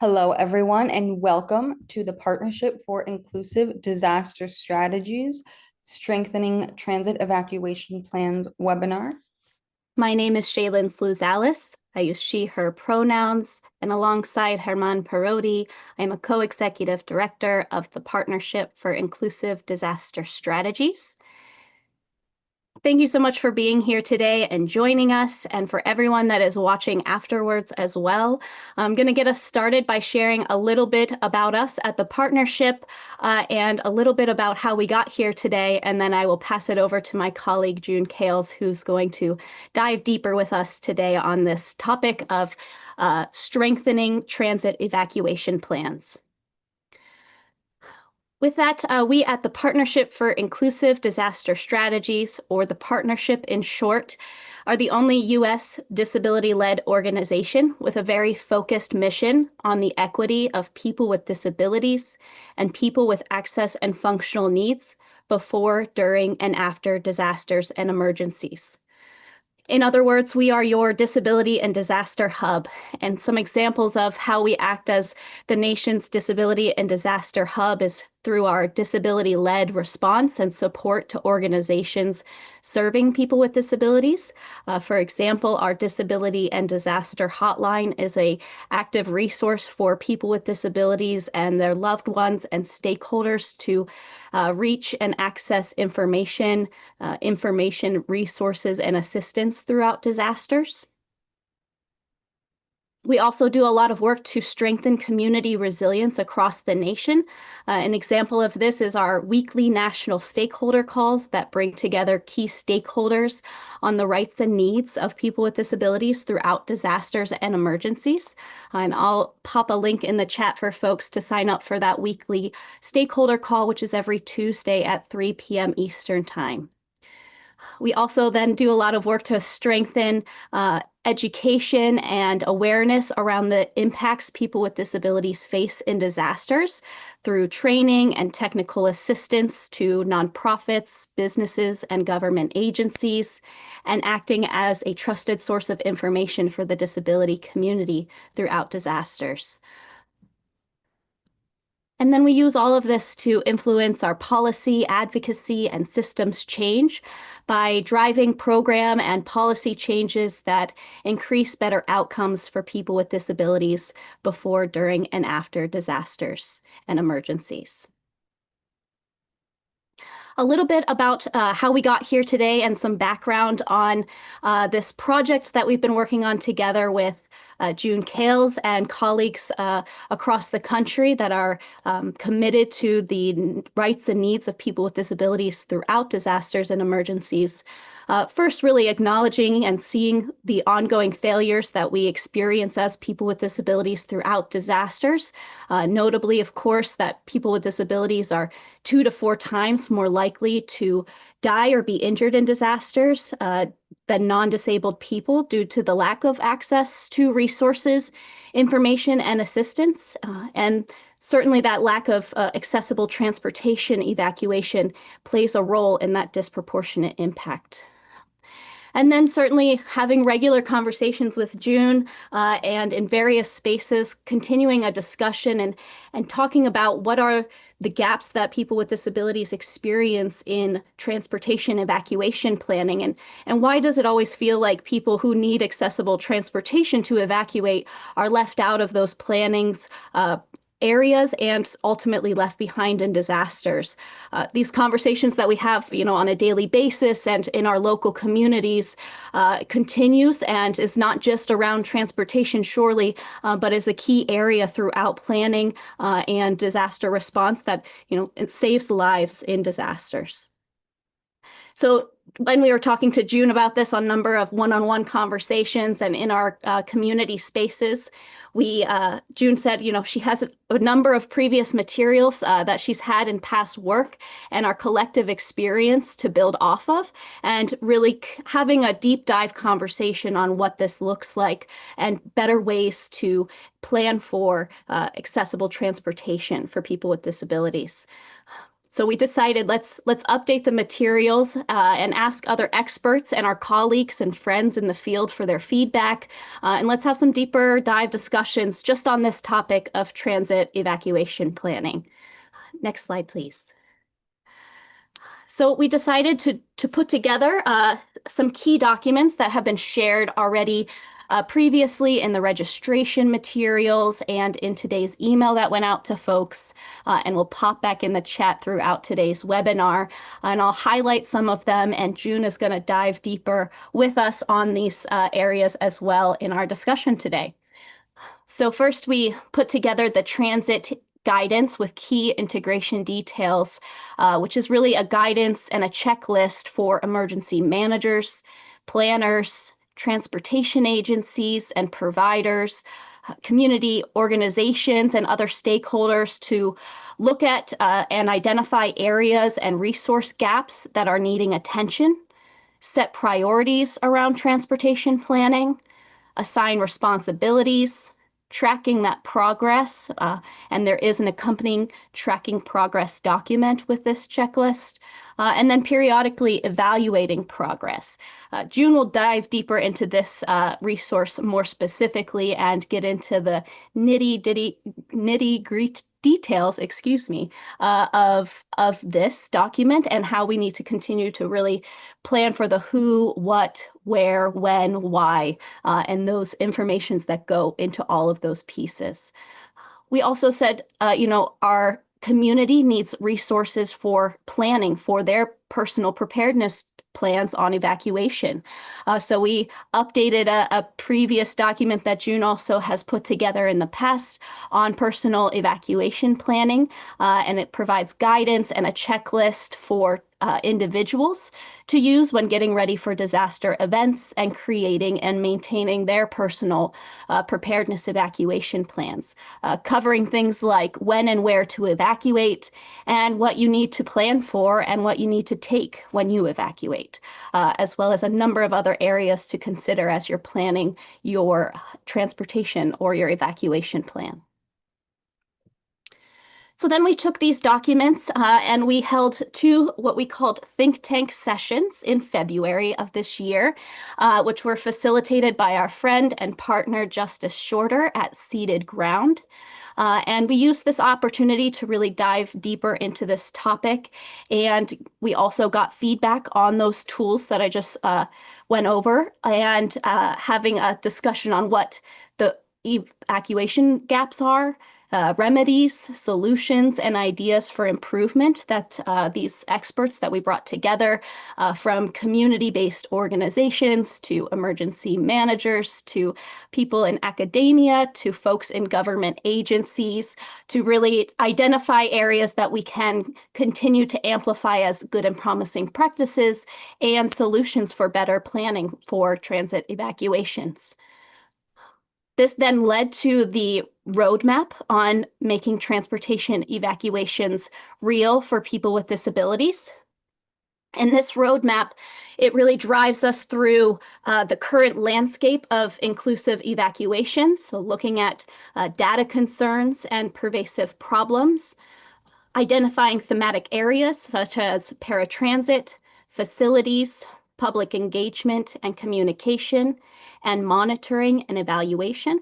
Hello, everyone, and welcome to the Partnership for Inclusive Disaster Strategies Strengthening Transit Evacuation Plans webinar. My name is Shaylin Sluzales. I use she, her pronouns, and alongside Herman Parodi, I am a co-executive director of the Partnership for Inclusive Disaster Strategies. Thank you so much for being here today and joining us, and for everyone that is watching afterwards as well. I'm going to get us started by sharing a little bit about us at the partnership and a little bit about how we got here today, and then I will pass it over to my colleague June Kailes, who's going to dive deeper with us today on this topic of strengthening transit evacuation plans. With that, we at the Partnership for Inclusive Disaster Strategies, or the Partnership in short, are the only U.S. disability-led organization with a very focused mission on the equity of people with disabilities and people with access and functional needs before, during, and after disasters and emergencies. In other words, we are your disability and disaster hub, and some examples of how we act as the nation's disability and disaster hub is through our disability-led response and support to organizations serving people with disabilities. For example, our disability and disaster hotline is an active resource for people with disabilities and their loved ones and stakeholders to reach and access information, resources, and assistance throughout disasters. We also do a lot of work to strengthen community resilience across the nation. An example of this is our weekly national stakeholder calls that bring together key stakeholders on the rights and needs of people with disabilities throughout disasters and emergencies. And I'll pop a link in the chat for folks to sign up for that weekly stakeholder call, which is every Tuesday at 3 p.m. Eastern Time. We also then do a lot of work to strengthen education and awareness around the impacts people with disabilities face in disasters through training and technical assistance to nonprofits, businesses, and government agencies, and acting as a trusted source of information for the disability community throughout disasters. And then we use all of this to influence our policy, advocacy, and systems change by driving program and policy changes that increase better outcomes for people with disabilities before, during, and after disasters and emergencies. A little bit about how we got here today and some background on this project that we've been working on together with June Kailes and colleagues across the country that are committed to the rights and needs of people with disabilities throughout disasters and emergencies. First, really acknowledging and seeing the ongoing failures that we experience as people with disabilities throughout disasters. Notably, of course, that people with disabilities are 2 to 4 times more likely to die or be injured in disasters than non-disabled people due to the lack of access to resources, information, and assistance. And certainly that lack of accessible transportation evacuation plays a role in that disproportionate impact. And then certainly having regular conversations with June and in various spaces, continuing a discussion and talking about what are the gaps that people with disabilities experience in transportation evacuation planning, and why does it always feel like people who need accessible transportation to evacuate are left out of those plannings, areas and ultimately left behind in disasters. These conversations that we have, on a daily basis and in our local communities continues and is not just around transportation, surely, but is a key area throughout planning and disaster response that, it saves lives in disasters. So when we were talking to June about this on a number of one-on-one conversations and in our community spaces, June said, she has a number of previous materials that she's had in past work and our collective experience to build off of, and really having a deep dive conversation on what this looks like and better ways to plan for accessible transportation for people with disabilities. So we decided let's update the materials and ask other experts and our colleagues and friends in the field for their feedback. And let's have some deeper dive discussions just on this topic of transit evacuation planning. Next slide, please. So we decided to put together some key documents that have been shared already previously in the registration materials and in today's email that went out to folks, and will pop back in the chat throughout today's webinar. And I'll highlight some of them, and June is going to dive deeper with us on these areas as well in our discussion today. So first, we put together the transit guidance with key integration details, which is really a guidance and a checklist for emergency managers, planners, transportation agencies and providers, community organizations and other stakeholders to look at and identify areas and resource gaps that are needing attention, set priorities around transportation planning, assign responsibilities, tracking that progress, and there is an accompanying tracking progress document with this checklist, and then periodically evaluating progress. June will dive deeper into this resource more specifically and get into the nitty-gritty details, of this document and how we need to continue to really plan for the who, what, where, when, why, and those informations that go into all of those pieces. We also said, our community needs resources for planning for their personal preparedness plans on evacuation. So we updated a previous document that June also has put together in the past on personal evacuation planning, and it provides guidance and a checklist for individuals to use when getting ready for disaster events and creating and maintaining their personal preparedness evacuation plans, covering things like when and where to evacuate and what you need to plan for and what you need to take when you evacuate, as well as a number of other areas to consider as you're planning your transportation or your evacuation plan. So then we took these documents and we held two what we called think tank sessions in February of this year, which were facilitated by our friend and partner Justice Shorter at Seated Ground. And we used this opportunity to really dive deeper into this topic. And we also got feedback on those tools that I just went over, and having a discussion on what the evacuation gaps are, remedies, solutions, and ideas for improvement that these experts that we brought together, from community-based organizations to emergency managers to people in academia to folks in government agencies, to really identify areas that we can continue to amplify as good and promising practices and solutions for better planning for transit evacuations. This then led to the roadmap on making transportation evacuations real for people with disabilities. And this roadmap, it really drives us through the current landscape of inclusive evacuations, so looking at data concerns and pervasive problems, identifying thematic areas such as paratransit, facilities, public engagement and communication, and monitoring and evaluation.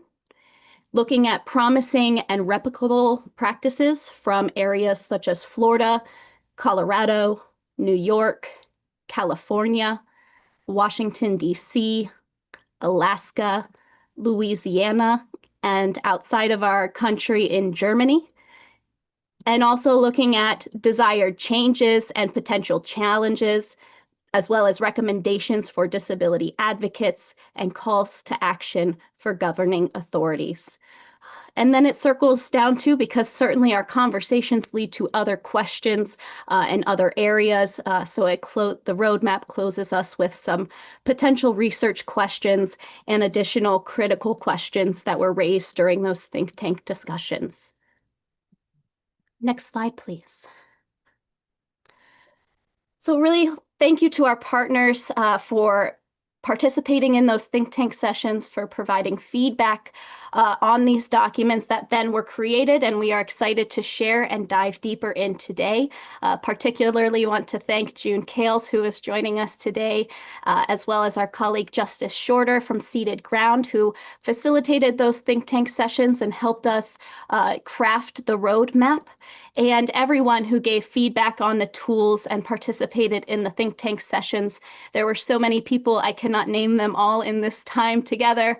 Looking at promising and replicable practices from areas such as Florida, Colorado, New York, California, Washington, D.C., Alaska, Louisiana, and outside of our country in Germany. And also looking at desired changes and potential challenges, as well as recommendations for disability advocates and calls to action for governing authorities. And then it circles down too, because certainly our conversations lead to other questions and other areas. So the roadmap closes us with some potential research questions and additional critical questions that were raised during those think tank discussions. Next slide, please. So really, thank you to our partners for participating in those think tank sessions, for providing feedback on these documents that then were created and we are excited to share and dive deeper in today. Particularly want to thank June Kailes, who is joining us today, as well as our colleague Justice Shorter from Seated Ground, who facilitated those think tank sessions and helped us craft the roadmap, and everyone who gave feedback on the tools and participated in the think tank sessions. There were so many people, I cannot name them all in this time together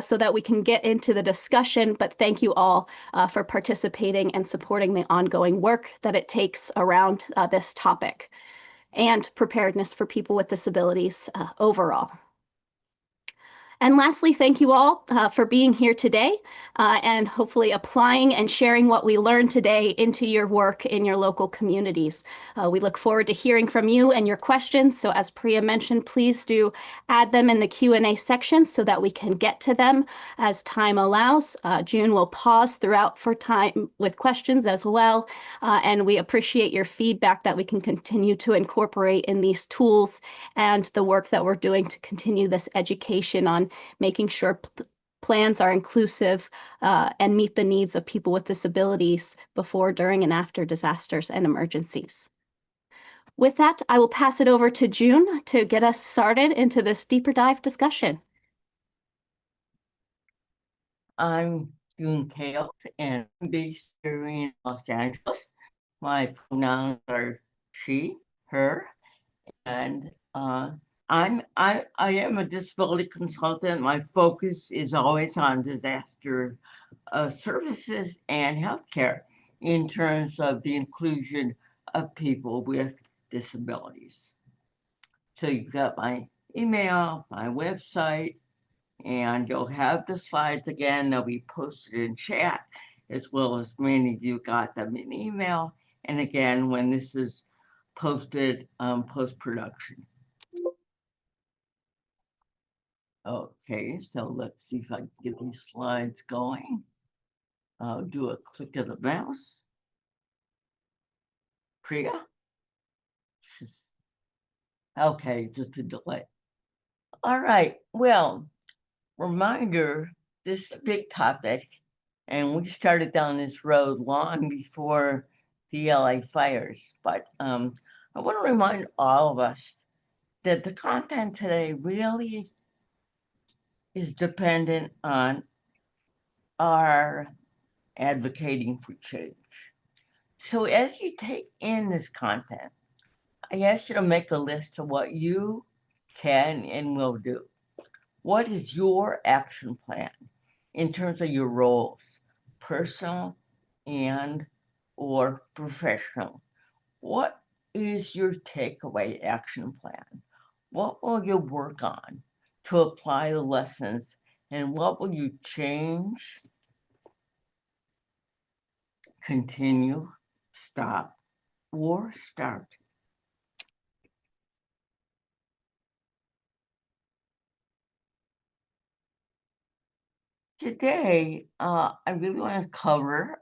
so that we can get into the discussion, but thank you all for participating and supporting the ongoing work that it takes around this topic and preparedness for people with disabilities overall. And lastly, thank you all for being here today and hopefully applying and sharing what we learned today into your work in your local communities. We look forward to hearing from you and your questions. So as Priya mentioned, please do add them in the Q&A section so that we can get to them as time allows. June will pause throughout for time with questions as well. And we appreciate your feedback that we can continue to incorporate in these tools and the work that we're doing to continue this education on making sure plans are inclusive and meet the needs of people with disabilities before, during, and after disasters and emergencies. With that, I will pass it over to June to get us started into this deeper dive discussion. I'm June Kailes, and I'm based here in Los Angeles. My pronouns are she, her, and I am a disability consultant. My focus is always on disaster services and healthcare in terms of the inclusion of people with disabilities. So you've got my email, my website, and you'll have the slides again. They'll be posted in chat, as well as many of you got them in email. And again, when this is posted post-production. Okay, so let's see if I can get these slides going. I'll do a click of the mouse. Priya? Okay, just a delay. All right, well, reminder, this is a big topic, and we started down this road long before the LA fires. But I want to remind all of us that the content today really is dependent on our advocating for change. So as you take in this content, I ask you to make a list of what you can and will do. What is your action plan in terms of your roles, personal and or professional? What is your takeaway action plan? What will you work on to apply the lessons, and what will you change, continue, stop, or start? Today, I really want to cover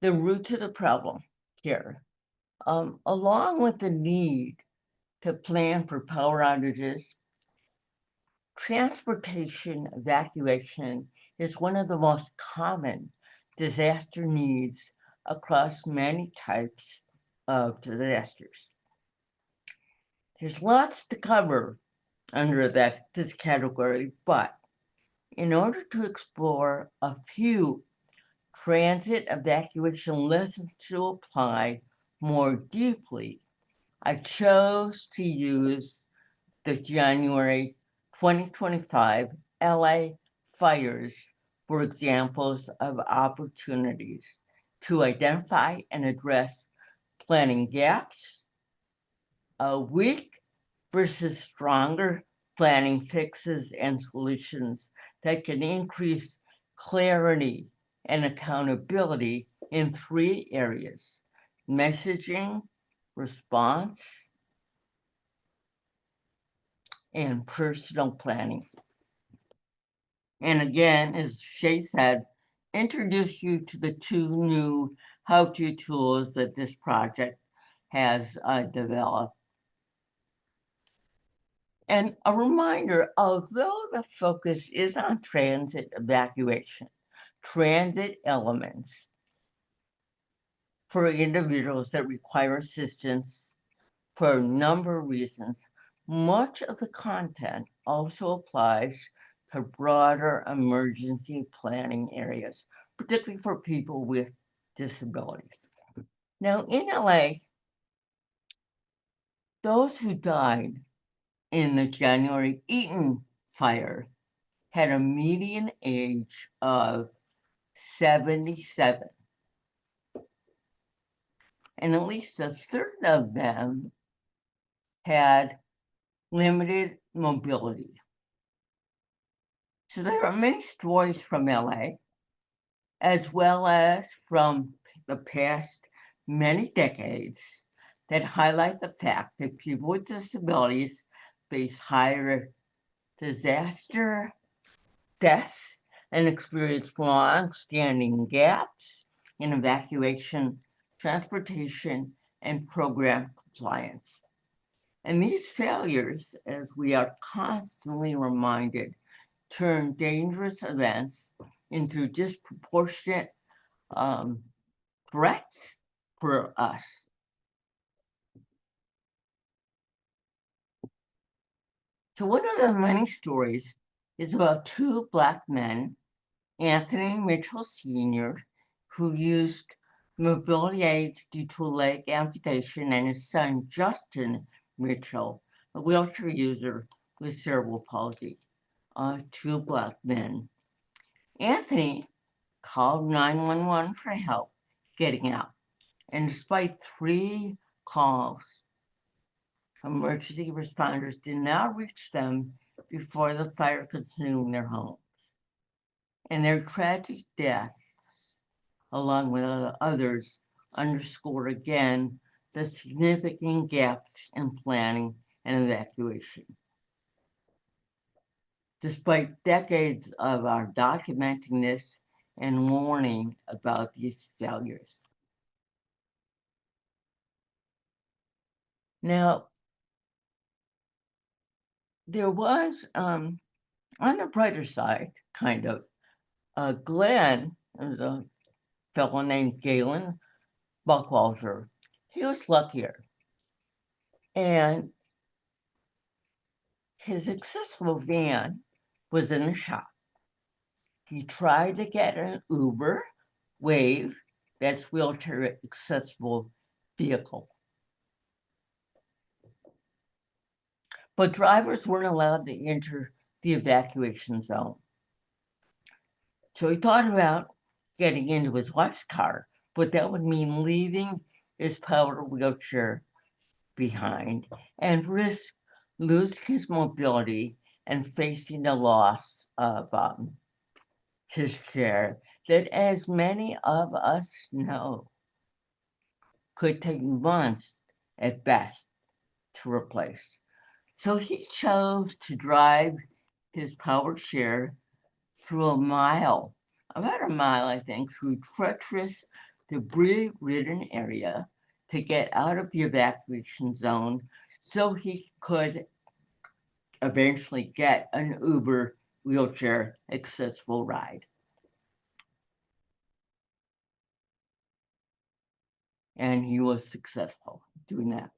the roots of the problem here, along with the need to plan for power outages. Transportation evacuation is one of the most common disaster needs across many types of disasters. There's lots to cover under this category, but in order to explore a few transit evacuation lessons to apply more deeply, I chose to use the January 2025 LA fires for examples of opportunities to identify and address planning gaps, a weak versus stronger planning fixes and solutions that can increase clarity and accountability in 3 areas: messaging, response, and personal planning. And again, as Shay said, introduce you to the 2 new how-to tools that this project has developed. And a reminder, although the focus is on transit evacuation, transit elements for individuals that require assistance for a number of reasons, much of the content also applies to broader emergency planning areas, particularly for people with disabilities. Now, in LA, those who died in the January Eaton fire had a median age of 77. And at least a third of them had limited mobility. So there are many stories from LA, as well as from the past many decades, that highlight the fact that people with disabilities face higher disaster deaths and experience long-standing gaps in evacuation, transportation, and program compliance. And these failures, as we are constantly reminded, turn dangerous events into disproportionate threats for us. So one of the many stories is about two Black men, Anthony Mitchell Sr., who used mobility aids due to a leg amputation, and his son, Justin Mitchell, a wheelchair user with cerebral palsy. Two Black men. Anthony called 911 for help getting out, and despite 3 calls, emergency responders did not reach them before the fire consumed their homes. And their tragic deaths, along with others, underscore again the significant gaps in planning and evacuation. Despite decades of our documenting this and warning about these failures. Now, there was, on the brighter side, kind of, Glenn, there's a fellow named Galen Buckwalter. He was luckier. And his accessible van was in the shop. He tried to get an Uber, Wave, that's wheelchair accessible vehicle. But drivers weren't allowed to enter the evacuation zone. So he thought about getting into his wife's car, but that would mean leaving his powered wheelchair behind and risk losing his mobility and facing the loss of his chair that, as many of us know, could take months at best to replace. So he chose to drive his power chair through a mile, about a mile, I think, through treacherous, debris-ridden area to get out of the evacuation zone so he could eventually get an Uber wheelchair accessible ride. And he was successful doing that.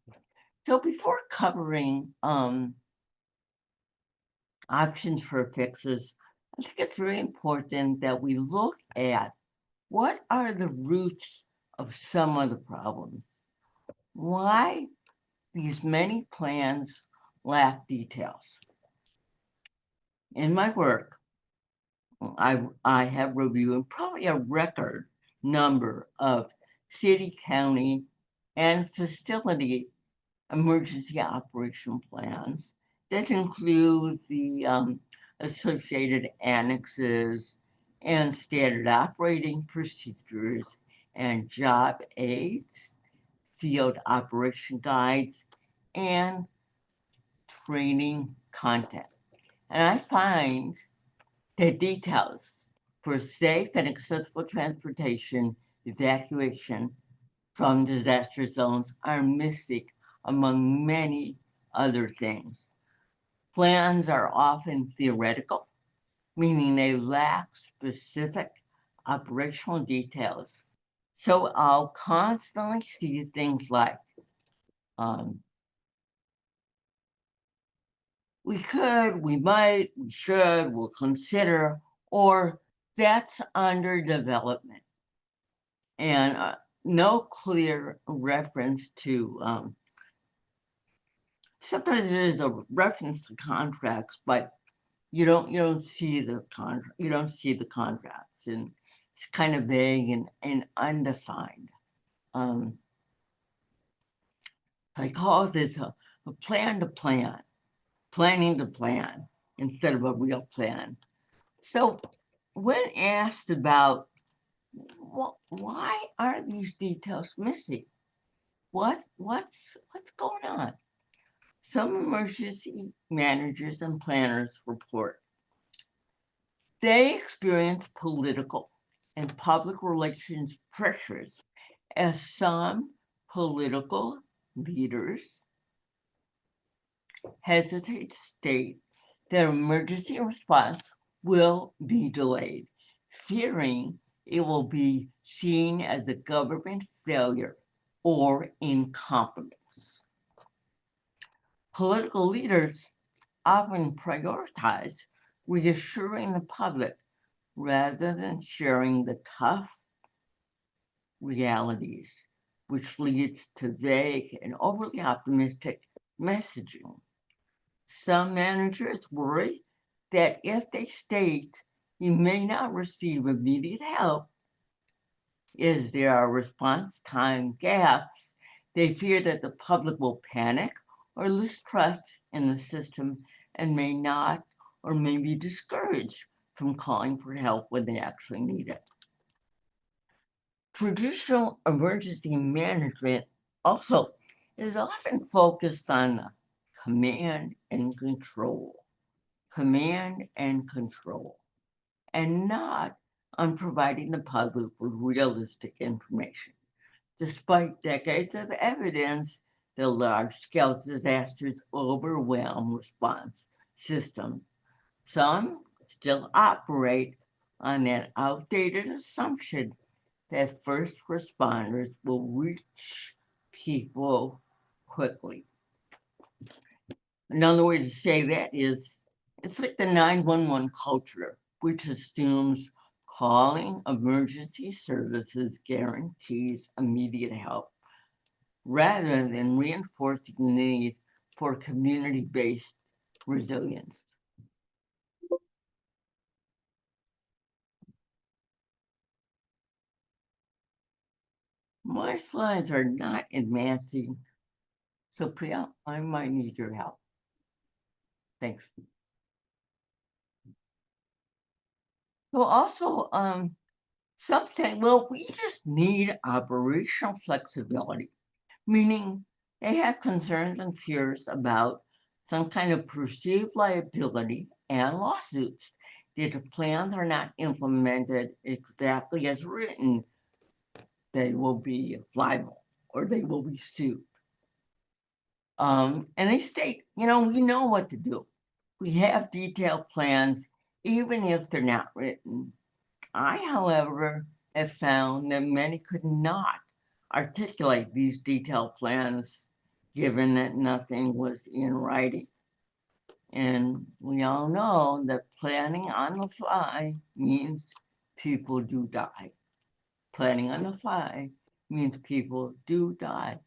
So before covering options for fixes, I think it's very important that we look at what are the roots of some of the problems. Why these many plans lack details. In my work, I have reviewed probably a record number of city, county, and facility emergency operation plans that include the associated annexes and standard operating procedures and job aids, field operation guides, and training content. And I find that details for safe and accessible transportation, evacuation, from disaster zones are missing, among many other things. Plans are often theoretical, meaning they lack specific operational details. So I'll constantly see things like, we could, we might, we should, we'll consider, or that's under development. And no clear reference to, sometimes there is a reference to contracts, but you don't see the contracts, and it's kind of vague and undefined. I call this a plan to plan, planning to plan instead of a real plan. So when asked about, well, why are these details missing? What's going on? Some emergency managers and planners report they experience political and public relations pressures as some political leaders hesitate to state that emergency response will be delayed, fearing it will be seen as a government failure or incompetence. Political leaders often prioritize reassuring the public rather than sharing the tough realities, which leads to vague and overly optimistic messaging. Some managers worry that if they state you may not receive immediate help, as there are response time gaps, they fear that the public will panic or lose trust in the system and may not or may be discouraged from calling for help when they actually need it. Traditional emergency management also is often focused on command and control, and not on providing the public with realistic information. Despite decades of evidence that large-scale disasters overwhelm response systems, some still operate on that outdated assumption that first responders will reach people quickly. Another way to say that is, it's like the 911 culture, which assumes calling emergency services guarantees immediate help, rather than reinforcing the need for community-based resilience. My slides are not advancing, so Priya, I might need your help. Thanks. So also, some say, well, we just need operational flexibility, meaning they have concerns and fears about some kind of perceived liability and lawsuits if the plans are not implemented exactly as written. They will be liable or they will be sued. And they state, we know what to do. We have detailed plans, even if they're not written. I, however, have found that many could not articulate these detailed plans, given that nothing was in writing. And we all know that planning on the fly means people do die. Planning on the fly means people do die.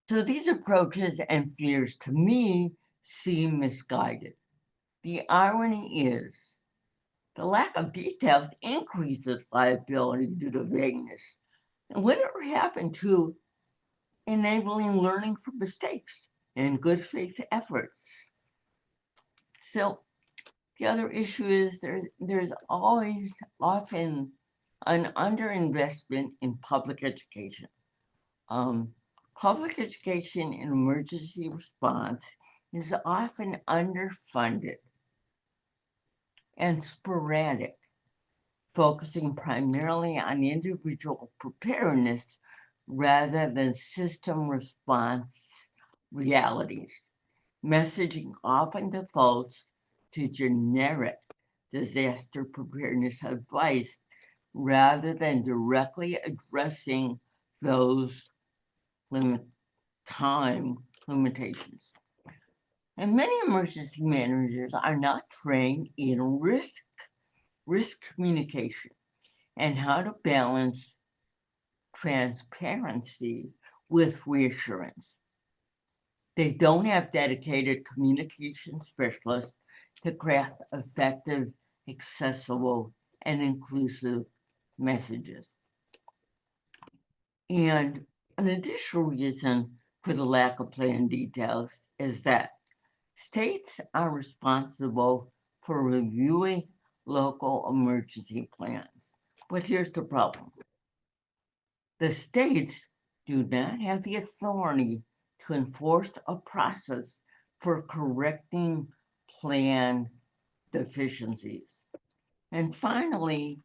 So these approaches and fears to me seem misguided. The irony is the lack of details increases liability due to vagueness. And whatever happened to enabling learning from mistakes and good faith efforts? So the other issue is there's always often an underinvestment in public education. Public education in emergency response is often underfunded and sporadic. focusing primarily on individual preparedness rather than system response realities. Messaging often defaults to generic disaster preparedness advice rather than directly addressing those time limitations. And many emergency managers are not trained in risk communication and how to balance transparency with reassurance. They don't have dedicated communication specialists to craft effective, accessible, and inclusive messages. And an additional reason for the lack of plan details is that states are responsible for reviewing local emergency plans. But here's the problem. The states do not have the authority to enforce a process for correcting plan deficiencies. And finally,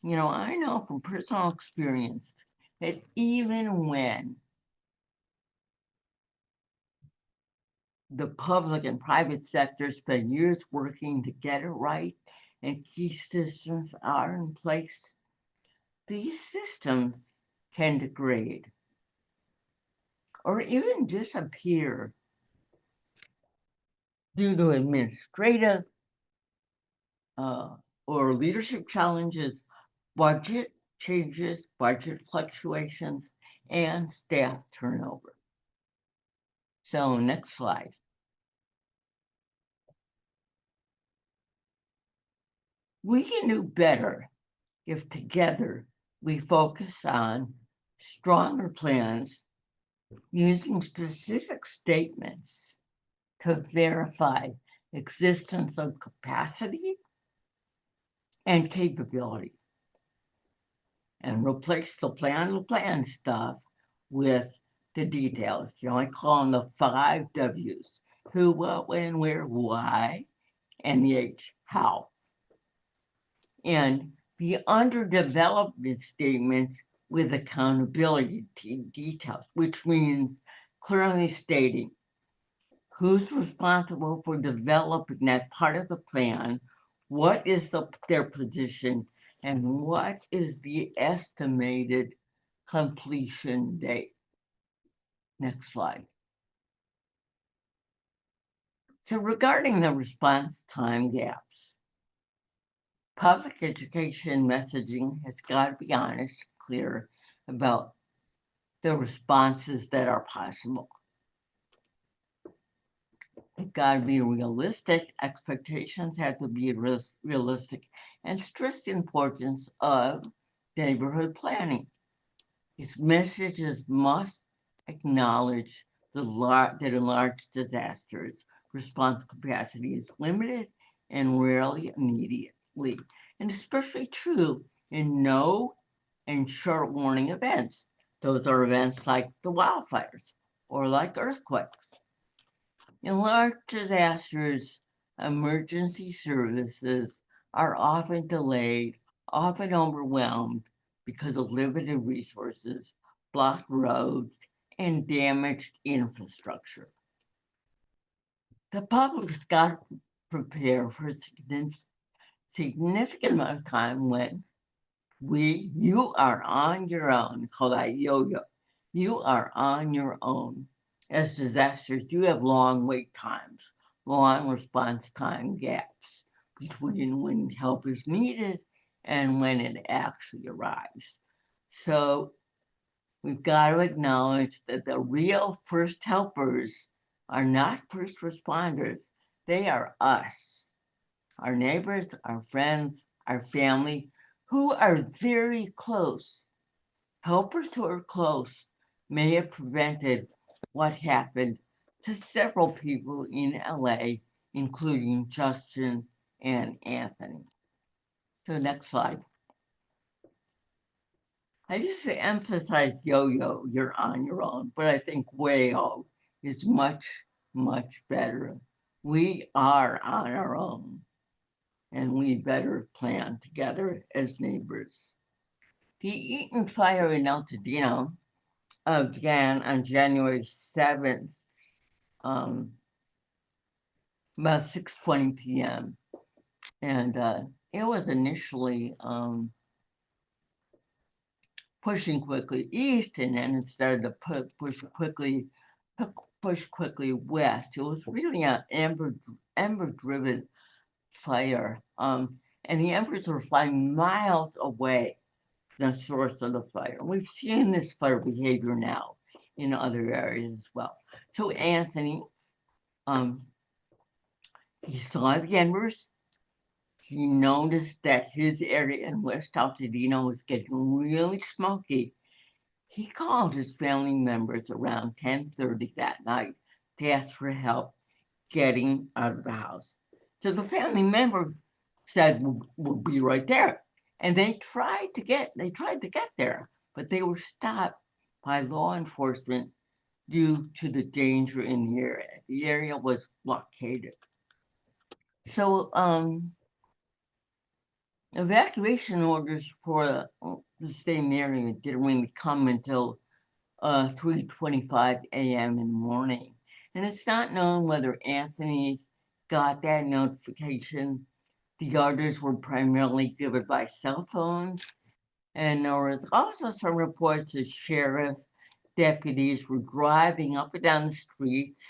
I know from personal experience that even when the public and private sectors spend years working to get it right and key systems are in place, these systems can degrade or even disappear due to administrative or leadership challenges, budget changes, budget fluctuations, and staff turnover. So next slide. We can do better if together we focus on stronger plans using specific statements to verify existence of capacity and capability, and replace the plan stuff with the details. I call them the 5 W's: who, what, when, where, why, and the H, how. And the underdevelopment statements with accountability details, which means clearly stating who's responsible for developing that part of the plan, what is their position, and what is the estimated completion date. Next slide. So regarding the response time gaps, public education messaging has got to be honest, clear about the responses that are possible. It's got to be realistic. Expectations have to be realistic, and stress the importance of neighborhood planning. These messages must acknowledge that in large disasters, response capacity is limited and rarely immediately, and especially true in no and short warning events. Those are events like the wildfires or like earthquakes. In large disasters, emergency services are often delayed, often overwhelmed because of limited resources, blocked roads, and damaged infrastructure. The public's got to prepare for a significant amount of time when you are on your own. Call that yo-yo. You are on your own. As disasters, you have long wait times, long response time gaps between when help is needed and when it actually arrives. So we've got to acknowledge that the real first helpers are not first responders. They are us, our neighbors, our friends, our family, who are very close. Helpers who are close may have prevented what happened to several people in LA, including Justin and Anthony. So next slide. I used to emphasize yo-yo, you're on your own, but I think whale is much, much better. We are on our own. and we better plan together as neighbors. The Eaton fire in Altadena began on January 7th, about 6:20 p.m. And it was initially pushing quickly east, and then it started to push quickly west. It was really an ember-driven fire, and the embers were flying miles away from the source of the fire. We've seen this fire behavior now in other areas as well. So Anthony, he saw the embers. He noticed that his area in West Altadena was getting really smoky. He called his family members around 10:30 that night to ask for help getting out of the house. So the family member said, we'll be right there. And they tried to get there, but they were stopped by law enforcement due to the danger in the area. The area was blockaded. So evacuation orders for the same area didn't really come until 3:25 a.m. in the morning. And it's not known whether Anthony got that notification. The orders were primarily given by cell phones. And there was also some reports that sheriff's deputies were driving up and down the streets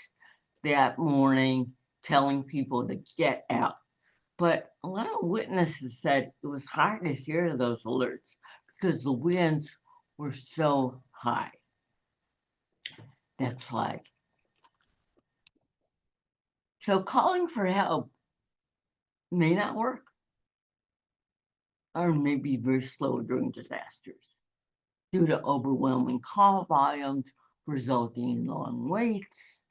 that morning, telling people to get out. But a lot of witnesses said it was hard to hear those alerts because the winds were so high. Next slide. So calling for help may not work or may be very slow during disasters due to overwhelming call volumes resulting in long waits.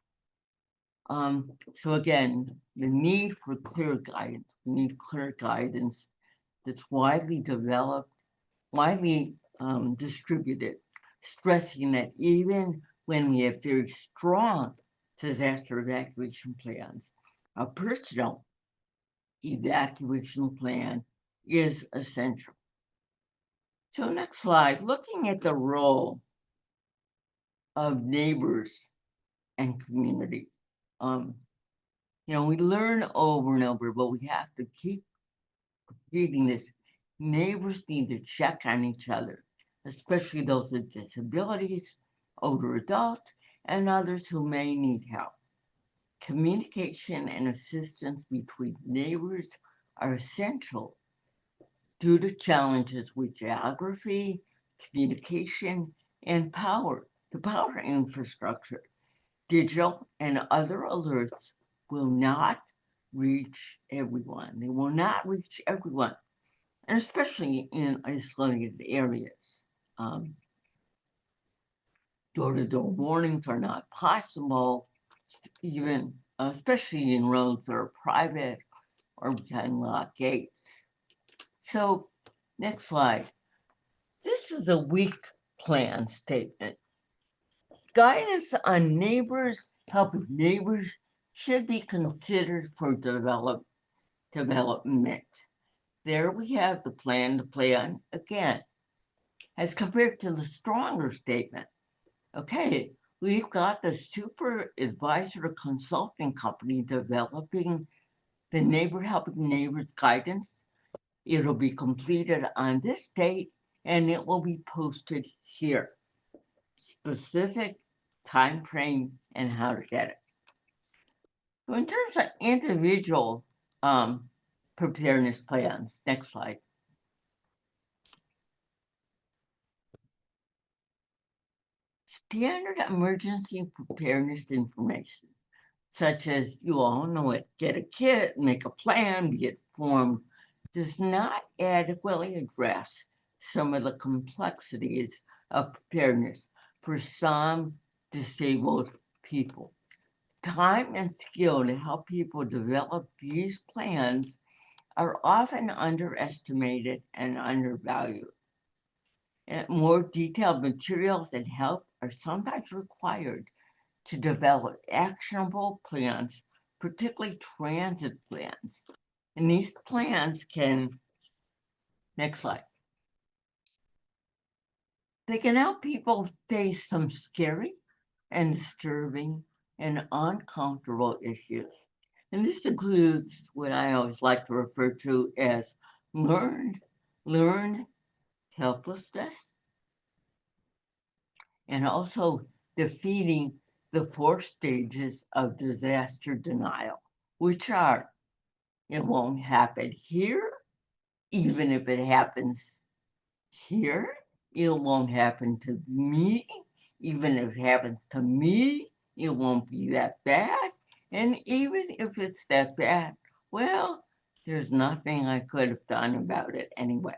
So again, the need for clear guidance. We need clear guidance that's widely developed, widely distributed, stressing that even when we have very strong disaster evacuation plans, a personal evacuation plan is essential. So next slide, looking at the role of neighbors and community. We learn over and over, but we have to keep repeating this. Neighbors need to check on each other, especially those with disabilities, older adults, and others who may need help. Communication and assistance between neighbors are essential due to challenges with geography, communication, and power, the power infrastructure. Digital and other alerts will not reach everyone. They will not reach everyone, and especially in isolated areas. Door-to-door warnings are not possible, even especially in roads that are private or behind locked gates. So next slide. This is a weak plan statement. Guidance on neighbors, helping neighbors should be considered for development. There we have the plan to plan again, as compared to the stronger statement. Okay, we've got the super advisor consulting company developing the helping neighbors guidance. It'll be completed on this date and it will be posted here. Specific time frame and how to get it. So in terms of individual preparedness plans, next slide. Standard emergency preparedness information, such as you all know it, get a kit, make a plan, get formed, does not adequately address some of the complexities of preparedness for some disabled people. Time and skill to help people develop these plans are often underestimated and undervalued. And more detailed materials and help are sometimes required to develop actionable plans, particularly transit plans. And these plans can, next slide. They can help people face some scary and disturbing and uncomfortable issues. And this includes what I always like to refer to as learned helplessness, and also defeating the 4 stages of disaster denial, which are, it won't happen here, even if it happens here, it won't happen to me, even if it happens to me, it won't be that bad. And even if it's that bad, well, there's nothing I could have done about it anyway.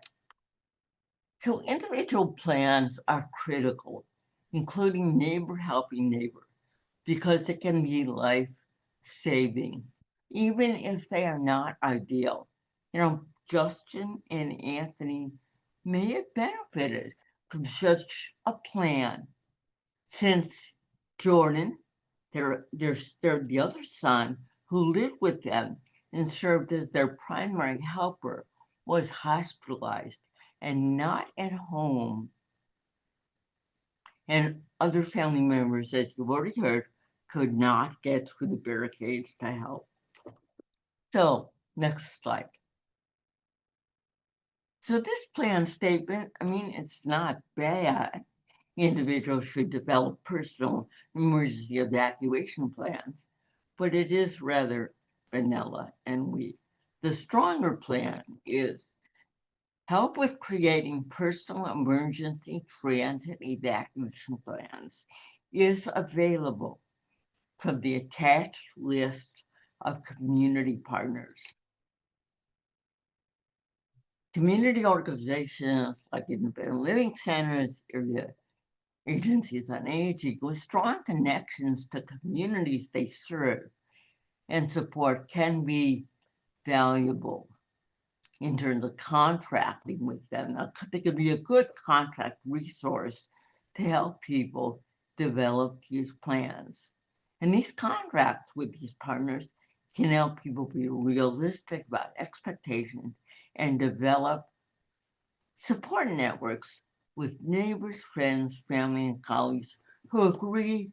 So individual plans are critical, including neighbor helping neighbor, because it can be life-saving, even if they are not ideal. You know, Justin and Anthony may have benefited from such a plan, since Jordan, their the other son who lived with them and served as their primary helper, was hospitalized and not at home. And other family members, as you've already heard, could not get through the barricades to help. So, next slide. So this plan statement, I mean, it's not bad. Individuals should develop personal emergency evacuation plans, but it is rather vanilla and weak. The stronger plan is help with creating personal emergency transit evacuation plans is available from the attached list of community partners. Community organizations like independent living centers, area agencies on aging, with strong connections to communities they serve and support, can be valuable in terms of contracting with them. They could be a good contract resource to help people develop these plans. And these contracts with these partners can help people be realistic about expectations and develop support networks with neighbors, friends, family, and colleagues who agree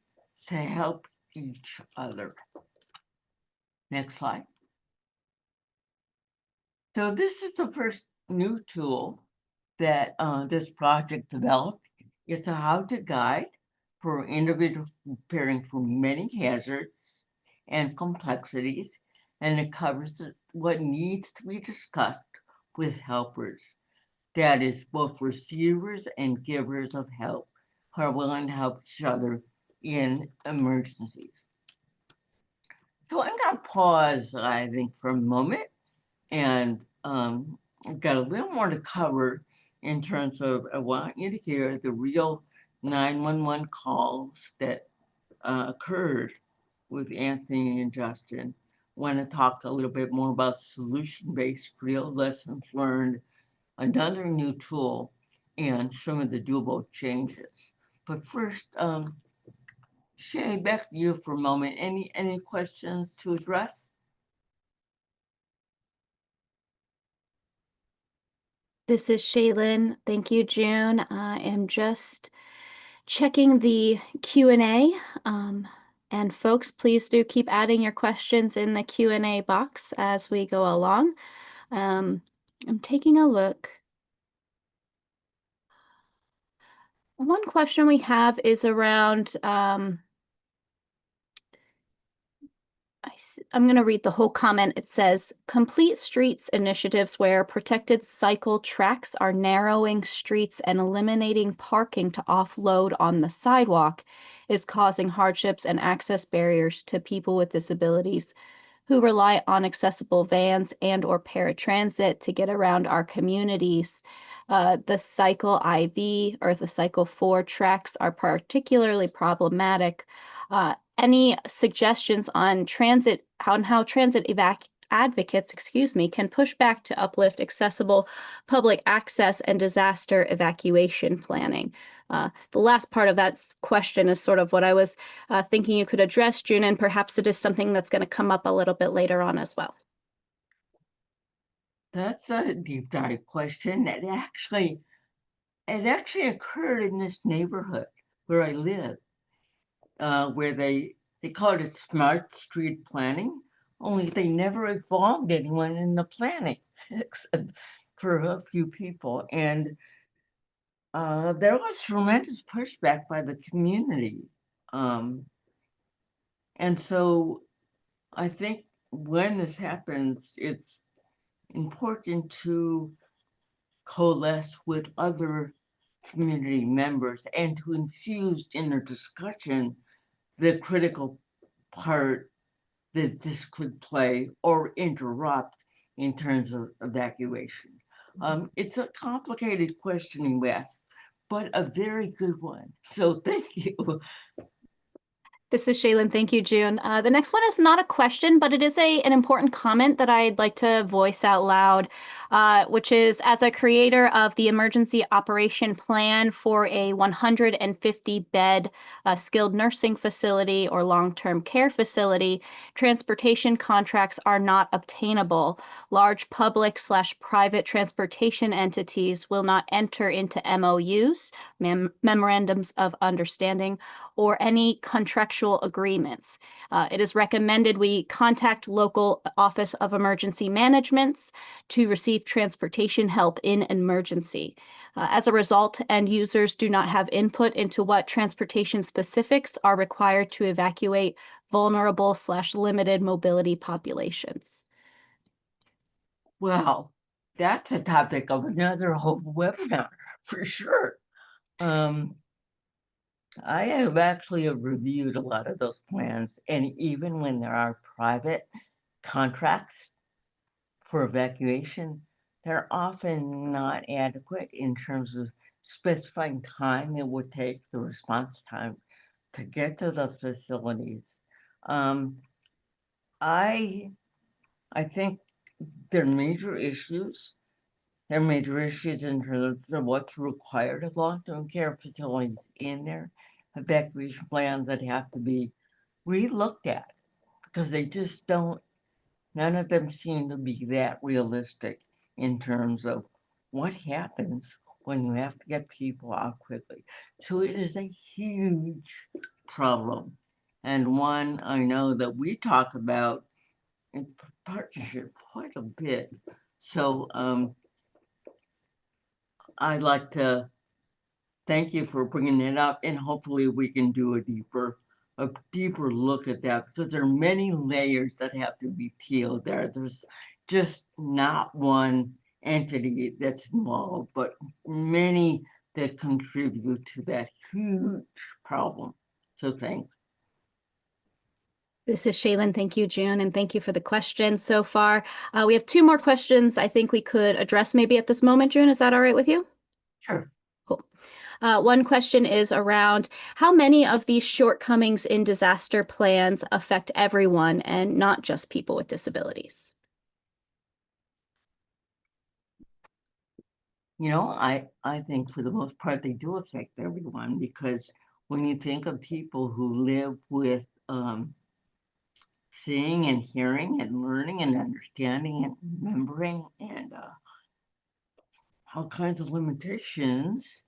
to help each other. Next slide. So this is the first new tool that this project developed. It's a how-to guide for individuals preparing for many hazards and complexities, and it covers what needs to be discussed with helpers. That is, both receivers and givers of help who are willing to help each other in emergencies. So I'm going to pause, I think, for a moment, and I've got a little more to cover in terms of, I want you to hear the real 911 calls that occurred with Anthony and Justin. I want to talk a little bit more about solution-based real lessons learned, another new tool, and some of the doable changes. But first, Shay, back to you for a moment. Any questions to address? This is Shaylin. Thank you, June. I am just checking the Q&A. And folks, please do keep adding your questions in the Q&A box as we go along. I'm taking a look. One question we have is around I'm going to read the whole comment. It says, complete streets initiatives where protected cycle tracks are narrowing streets and eliminating parking to offload on the sidewalk is causing hardships and access barriers to people with disabilities who rely on accessible vans and or paratransit to get around our communities. The Cycle IV or the Cycle 4 tracks are particularly problematic. Any suggestions on transit, how transit advocates, can push back to uplift accessible public access and disaster evacuation planning? The last part of that question is sort of what I was thinking you could address, June, and perhaps it is something that's going to come up a little bit later on as well. That's a deep dive question. It actually occurred in this neighborhood where I live, where they call it a smart street planning, only they never involved anyone in the planning except for a few people. And there was tremendous pushback by the community. And so I think when this happens, it's important to coalesce with other community members and to infuse in their discussion the critical part that this could play or interrupt in terms of evacuation. It's a complicated question you ask, but a very good one. So thank you. This is Shaylin. Thank you, June. The next one is not a question, but it is an important comment that I'd like to voice out loud, which is, as a creator of the emergency operation plan for a 150-bed skilled nursing facility or long-term care facility, transportation contracts are not obtainable. Large public/private transportation entities will not enter into MOUs, memorandums of understanding, or any contractual agreements. It is recommended we contact local Office of Emergency Managements to receive transportation help in emergency. As a result, end users do not have input into what transportation specifics are required to evacuate vulnerable/limited mobility populations. Well, that's a topic of another whole webinar for sure. I have actually reviewed a lot of those plans, and even when there are private contracts for evacuation, they're often not adequate in terms of specifying time it would take, the response time to get to the facilities. I think there are major issues. There are major issues in terms of what's required of long-term care facilities in their evacuation plans that have to be relooked at because they just don't, none of them seem to be that realistic in terms of what happens when you have to get people out quickly. So it is a huge problem, and one I know that we talk about in partnership quite a bit. So I'd like to thank you for bringing it up, and hopefully we can do a deeper look at that, because there are many layers that have to be peeled there. There's just not one entity that's involved, but many that contribute to that huge problem. So thanks. This is Shaylin. Thank you, June, and thank you for the question so far. We have two more questions I think we could address maybe at this moment, June. Is that all right with you? Sure. Cool. One question is around how many of these shortcomings in disaster plans affect everyone and not just people with disabilities? You know, I think for the most part they do affect everyone, because when you think of people who live with seeing and hearing and learning and understanding and remembering and all kinds of limitations,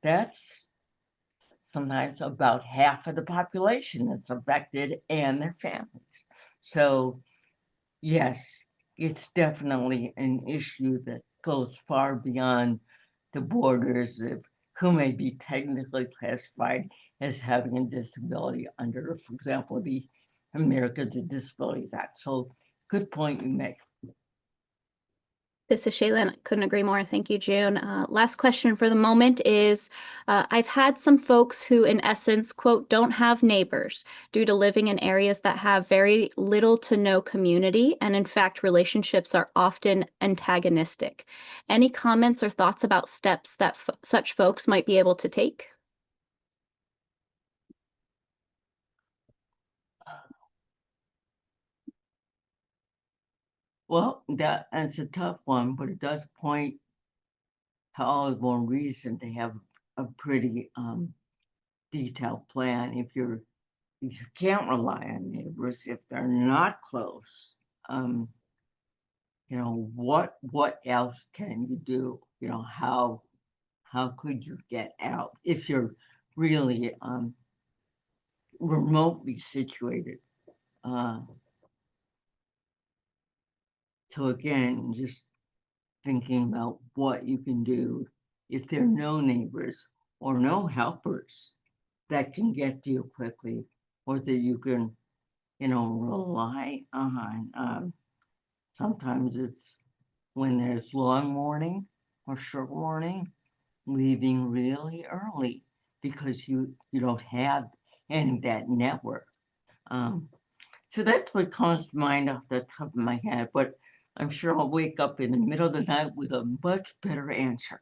that's sometimes about half of the population that's affected and their families. So yes, it's definitely an issue that goes far beyond the borders of who may be technically classified as having a disability under, for example, the Americans with Disabilities Act. So good point you make. This is Shaylin. Couldn't agree more. Thank you, June. Last question for the moment is, I've had some folks who, in essence, quote, don't have neighbors due to living in areas that have very little to no community, and in fact, relationships are often antagonistic. Any comments or thoughts about steps that such folks might be able to take? Well, that's a tough one, but it does point to all the more reason to have a pretty detailed plan. If you can't rely on neighbors, if they're not close, what else can you do? How could you get out if you're really remotely situated? So again, just thinking about what you can do if there are no neighbors or no helpers that can get to you quickly, or that you can, rely on. Sometimes it's when there's long morning or short morning, leaving really early because you don't have any of that network. So that's what comes to mind off the top of my head, but I'm sure I'll wake up in the middle of the night with a much better answer.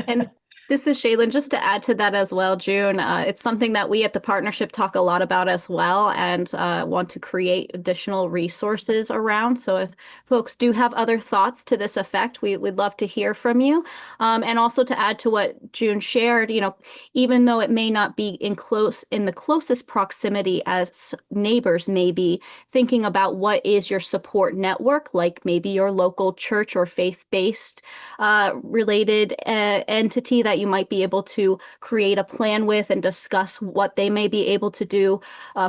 And this is Shaylin. Just to add to that as well, June, it's something that we at the partnership talk a lot about as well, and want to create additional resources around. So if folks do have other thoughts to this effect, we'd love to hear from you. And also to add to what June shared, even though it may not be in the closest proximity as neighbors may be, thinking about what is your support network, like maybe your local church or faith-based related entity that you might be able to create a plan with and discuss what they may be able to do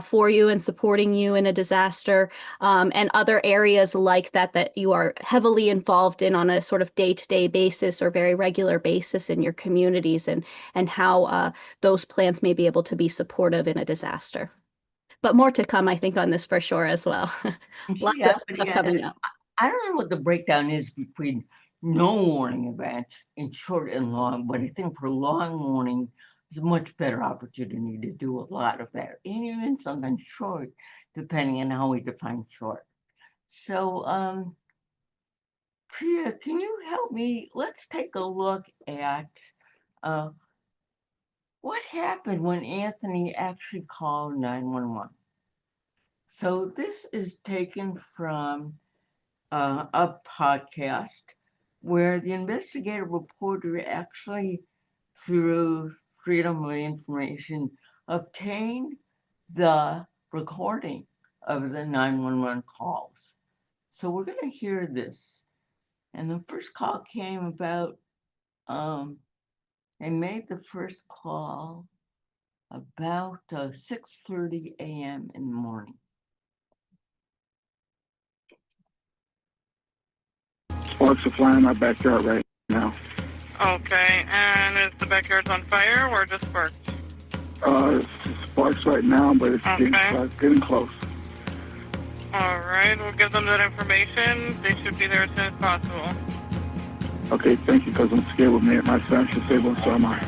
for you and supporting you in a disaster, and other areas like that you are heavily involved in on a sort of day-to-day basis or very regular basis in your communities, and how those plans may be able to be supportive in a disaster. But more to come, I think, on this for sure as well. Lots Yeah, of stuff coming up. I don't know what the breakdown is between no warning events in short and long, but I think for long warning, it's a much better opportunity to do a lot of that, and even sometimes short, depending on how we define short. So, Priya, can you help me? Let's take a look at what happened when Anthony actually called 911. So this is taken from a podcast where the investigative reporter actually, through Freedom of Information, obtained the recording of the 911 calls. So we're going to hear this. And the first call came about, they made the first call about 6:30 a.m. in the morning. Sparks are flying in my backyard right now. Okay, and is the backyard on fire or just sparks? Sparks right now, but it's getting close. All right, we'll give them that information. They should be there as soon as possible. Okay, thank you, because I'm scared with me. My son's disabled, so am I.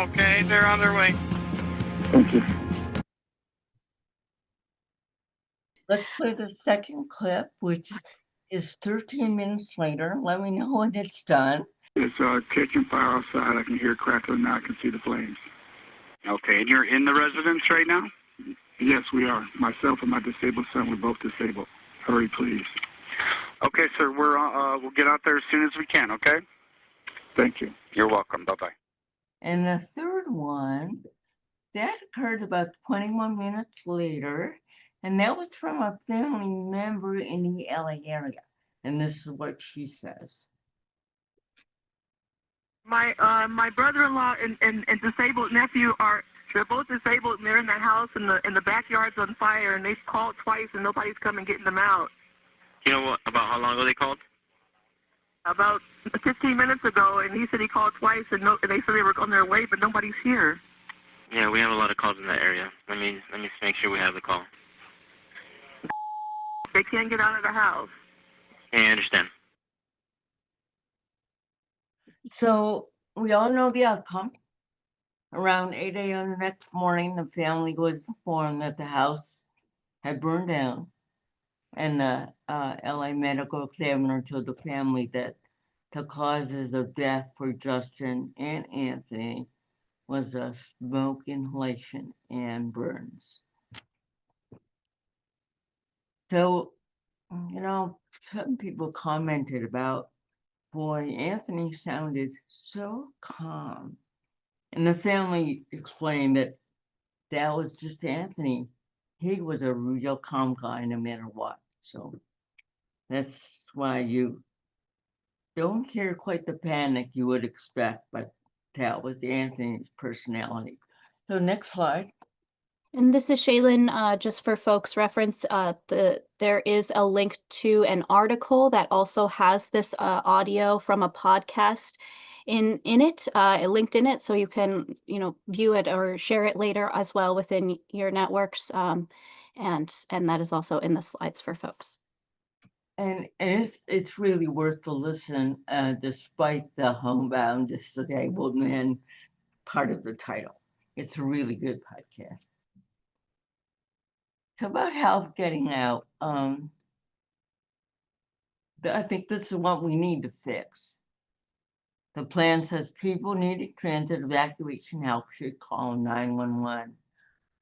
Okay, they're on their way. Thank you. Let's play the second clip, which is 13 minutes later. Let me know when it's done. It's catching fire outside. I can hear it crackling now. I can see the flames. Okay, and you're in the residence right now? Yes, we are. Myself and my disabled son, we're both disabled. Hurry, please. Okay, sir, we'll get out there as soon as we can, okay? Thank you. You're welcome. Bye-bye. And the third one, that occurred about 21 minutes later, and that was from a family member in the LA area. And this is what she says. My brother-in-law and disabled nephew they're both disabled, and they're in the house, and the backyard's on fire, and they've called twice and nobody's coming getting them out. You know what, about how long ago they called? About 15 minutes ago, and he said he called twice, and they said they were on their way, but nobody's here. Yeah, we have a lot of calls in that area. Let me make sure we have the call. They can't get out of the house. Yeah, I understand. So we all know the outcome. Around 8 a.m. the next morning, the family was informed that the house had burned down, and the LA medical examiner told the family that the causes of death for Justin and Anthony was a smoke inhalation and burns. So, some people commented about, boy, Anthony sounded so calm. And the family explained that was just Anthony. He was a real calm guy no matter what. So that's That's why you don't hear quite the panic you would expect, but that was Anthony's personality. So next slide. And this is Shaylin, just for folks' reference, there is a link to an article that also has this audio from a podcast in it, linked in it, so you can, view it or share it later as well within your networks. And that is also in the slides for folks. And it's really worth to listen, despite the homebound disabled men part of the title. It's a really good podcast. So about help getting out, I think this is what we need to fix. The plan says people needing transit evacuation help should call 911.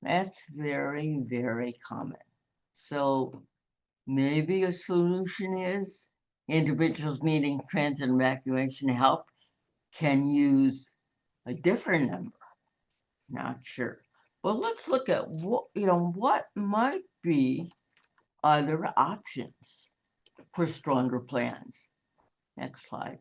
That's very, very common. So maybe a solution is individuals needing transit evacuation help can use a different number. Not sure. But let's look at what might be other options for stronger plans. Next slide.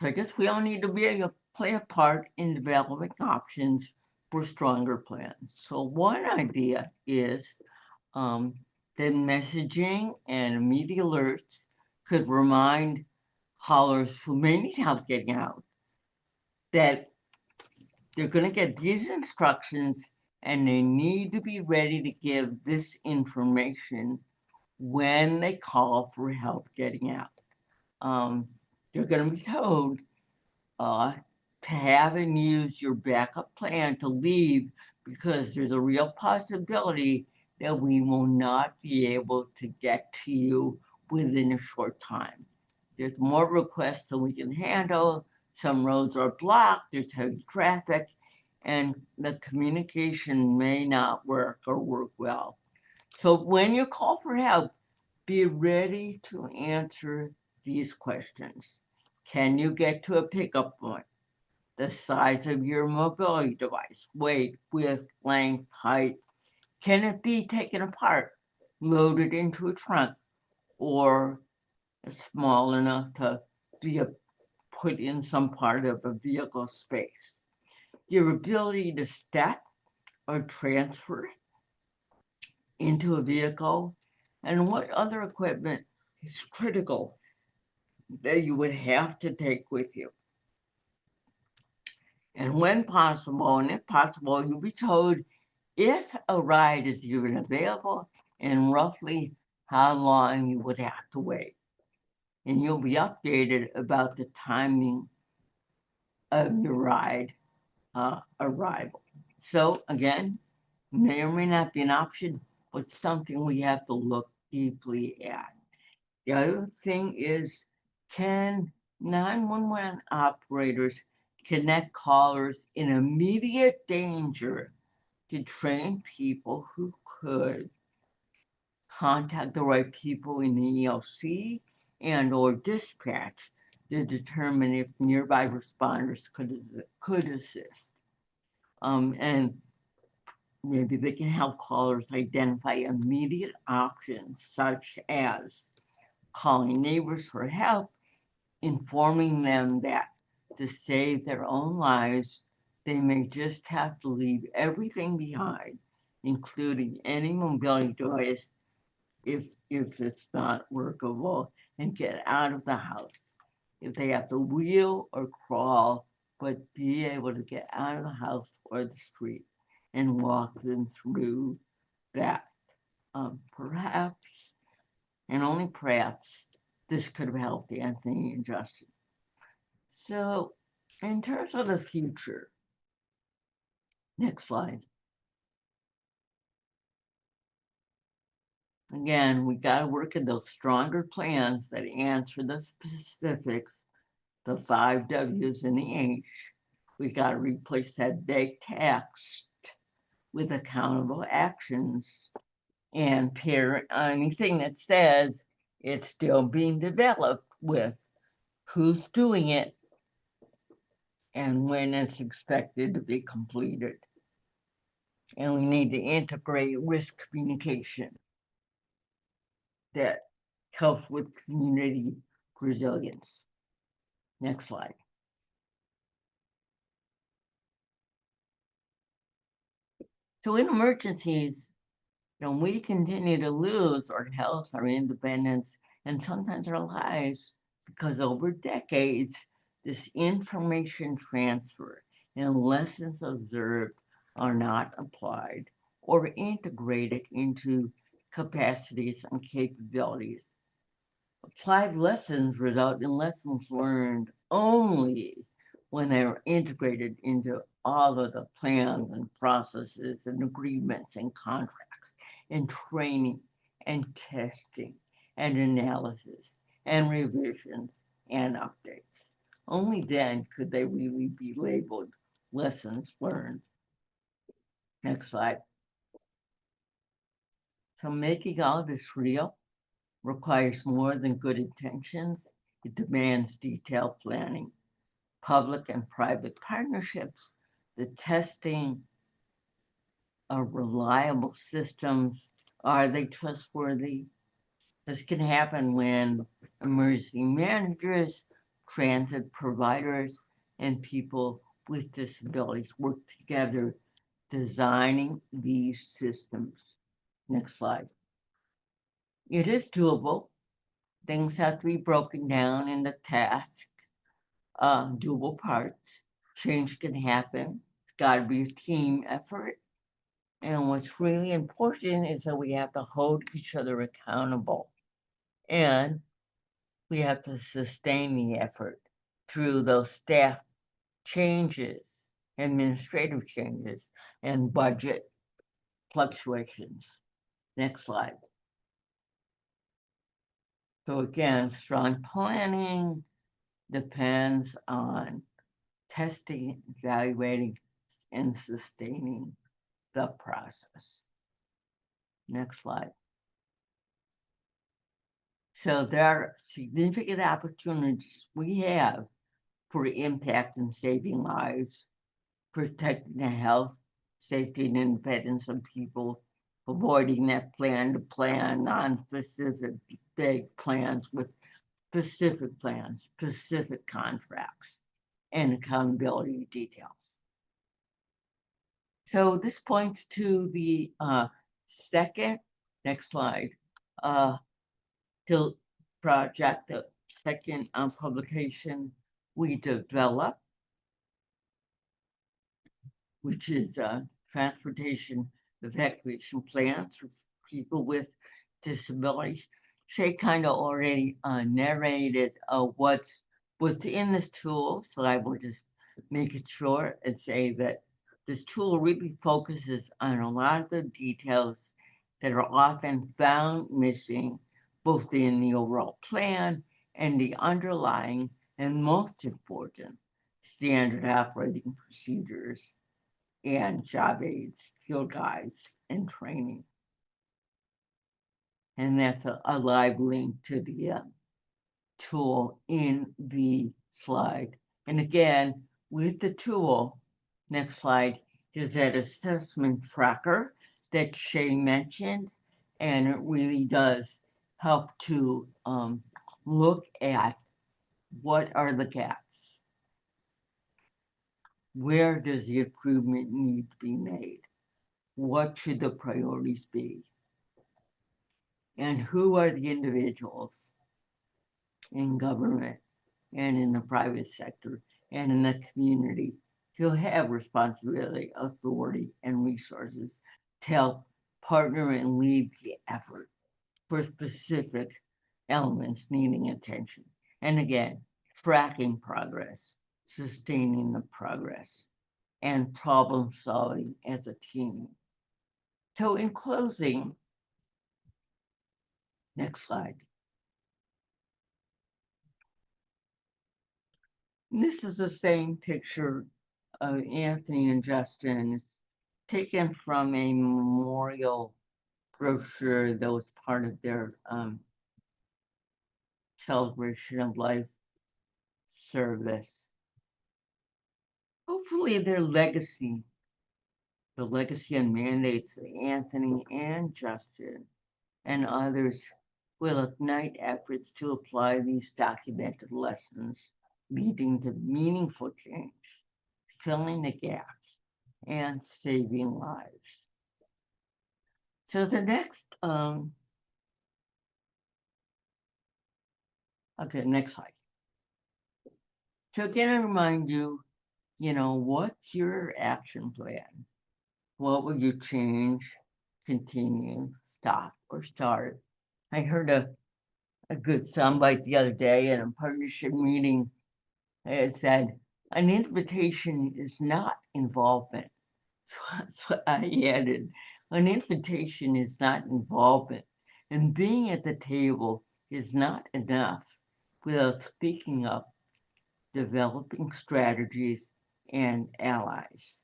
So I guess we all need to be able to play a part in developing options for stronger plans. So one idea is that messaging and immediate alerts could remind callers who may need help getting out that they're going to get these instructions and they need to be ready to give this information when they call for help getting out. They're going to be told to have and use your backup plan to leave because there's a real possibility that we will not be able to get to you within a short time. There's more requests than we can handle. Some roads are blocked, there's heavy traffic, and the communication may not work or work well. So when you call for help, be ready to answer these questions. Can you get to a pickup point? The size of your mobility device, weight, width, length, height. Can it be taken apart, loaded into a trunk, or small enough to be put in some part of a vehicle space? Your ability to step or transfer into a vehicle, and what other equipment is critical that you would have to take with you. And when possible, and if possible, you'll be told if a ride is even available and roughly how long you would have to wait. And you'll be updated about the timing of your ride arrival. So again, may or may not be an option, but something we have to look deeply at. The other thing is, can 911 operators connect callers in immediate danger to train people who could contact the right people in the ELC and or dispatch to determine if nearby responders could assist. And maybe they can help callers identify immediate options such as calling neighbors for help, informing them that to save their own lives, they may just have to leave everything behind, including any mobility device if it's not workable, and get out of the house. If they have to wheel or crawl, but be able to get out of the house or the street and walk them through that. Perhaps, and only perhaps, this could have helped Anthony and Justin. So in terms of the future, next slide. Again, we got to work in those stronger plans that answer the specifics, the 5 W's and the H. We got to replace that vague text with accountable actions and pair anything that says it's still being developed with who's doing it and when it's expected to be completed. And we need to integrate risk communication. that helps with community resilience. Next slide. So in emergencies, we continue to lose our health, our independence, and sometimes our lives because over decades, this information transfer and lessons observed are not applied or integrated into capacities and capabilities. Applied lessons result in lessons learned only when they are integrated into all of the plans and processes and agreements and contracts and training and testing and analysis and revisions and updates. Only then could they really be labeled lessons learned. Next slide. So making all this real requires more than good intentions. It demands detailed planning, public and private partnerships, the testing of reliable systems. Are they trustworthy? This can happen when emergency managers, transit providers, and people with disabilities work together designing these systems. Next slide. It is doable. Things have to be broken down into tasks, doable parts. Change can happen. It's got to be a team effort. And what's really important is that we have to hold each other accountable. And we have to sustain the effort through those staff changes, administrative changes, and budget fluctuations. Next slide. So again, strong planning depends on testing, evaluating, and sustaining the process. Next slide. So there are significant opportunities we have for impact in saving lives, protecting the health, safety, and independence of people, avoiding that plan-to-plan, non-specific big plans with specific plans, specific contracts, and accountability details. So this points to the second, next slide, till project, the second publication we developed, which is transportation evacuation plans for people with disabilities. Shay kind of already narrated what's in this tool, so I will just make it short and say that this tool really focuses on a lot of the details that are often found missing, both in the overall plan and the underlying and most important standard operating procedures and job aids, field guides, and training. And that's a live link to the tool in the slide. And again, with the tool, next slide, is that assessment tracker that Shay mentioned. And it really does help to look at what are the gaps. Where does the improvement need to be made? What should the priorities be? And who are the individuals in government and in the private sector and in the community who have responsibility, authority, and resources to help partner and lead the effort for specific elements needing attention? And again, tracking progress, sustaining the progress, and problem solving as a team. So in closing, next slide. This is the same picture of Anthony and Justin. It's taken from a memorial brochure that was part of their celebration of life service. Hopefully their legacy, the legacy and mandates of Anthony and Justin and others will ignite efforts to apply these documented lessons, leading to meaningful change, filling the gaps, and saving lives. So the next, next slide. So again, I remind you, what's your action plan? What will you change, continue, stop, or start? I heard a good soundbite the other day in a partnership meeting. It said, an invitation is not involvement. So that's what I added. An invitation is not involvement. And being at the table is not enough without speaking up, developing strategies, and allies.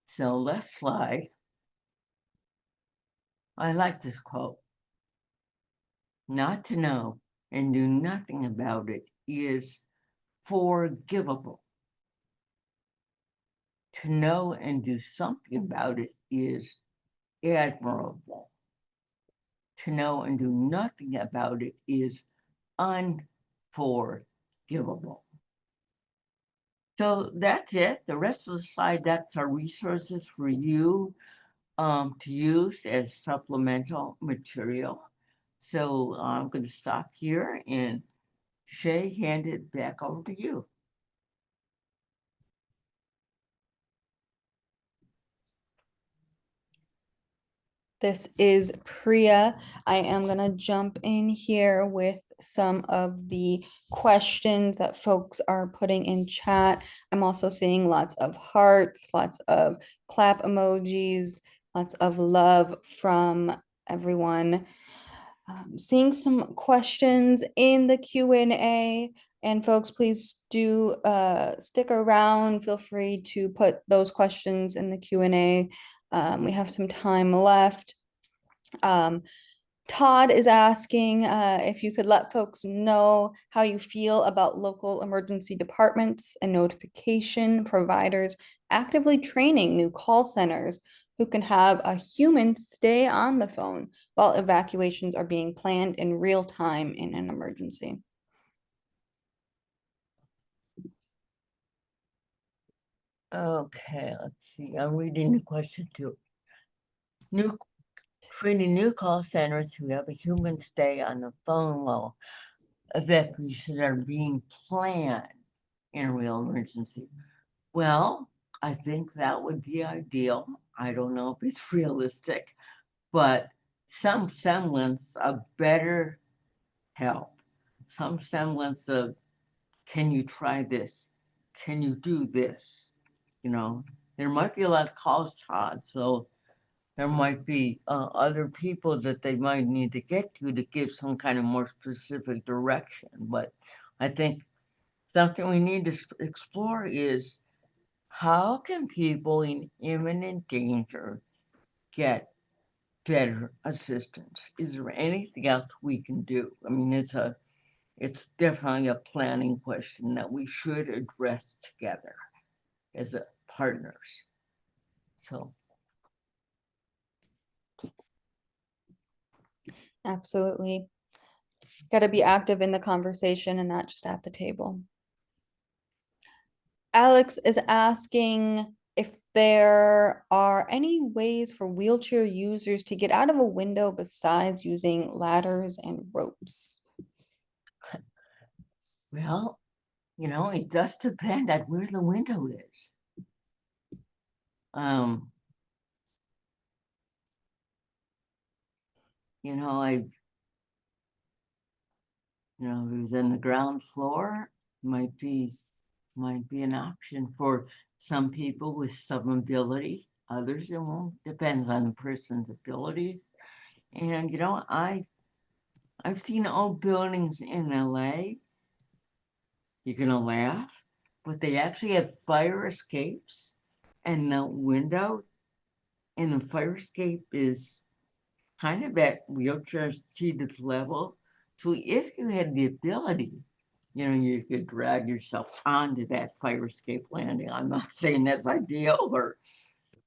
So last slide. I like this quote. Not to know and do nothing about it is forgivable. To know and do something about it is admirable. To know and do nothing about it is unforgivable. So that's it. The rest of the slide, that's our resources for you to use as supplemental material. So I'm going to stop here and Shay, hand it back over to you. This is Priya. I am going to jump in here with some of the questions that folks are putting in chat. I'm also seeing lots of hearts, lots of clap emojis, lots of love from everyone. Seeing some questions in the Q&A. And folks, please do stick around. Feel free to put those questions in the Q&A. We have some time left. Todd is asking if you could let folks know how you feel about local emergency departments and notification providers actively training new call centers who can have a human stay on the phone while evacuations are being planned in real time in an emergency. Okay, let's see. I'm reading the question too. Training new call centers who have a human stay on the phone while evacuations are being planned in a real emergency. Well, I think that would be ideal. I don't know if it's realistic, but some semblance of better help, some semblance of, can you try this? Can you do this? There might be a lot of calls, Todd, so there might be other people that they might need to get to give some kind of more specific direction. But I think something we need to explore is, how can people in imminent danger get better assistance? Is there anything else we can do? I mean, it's definitely a planning question that we should address together as partners. So. Absolutely. Got to be active in the conversation and not just at the table. Alex is asking if there are any ways for wheelchair users to get out of a window besides using ladders and ropes. Well, it does depend on where the window is. If it was in the ground floor, might be an option for some people with some ability. Others, it won't. Depends on the person's abilities. And I've seen old buildings in LA. You're gonna laugh, but they actually have fire escapes, and the window and the fire escape is kind of at wheelchair seated level. So if you had the ability, you could drag yourself onto that fire escape landing. I'm not saying that's ideal, or,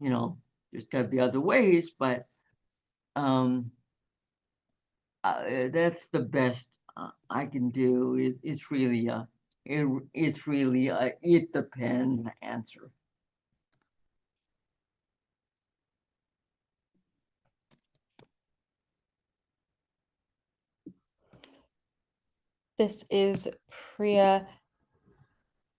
there's got to be other ways, but that's the best I can do. It's really it's really a it depends answer. This is Priya.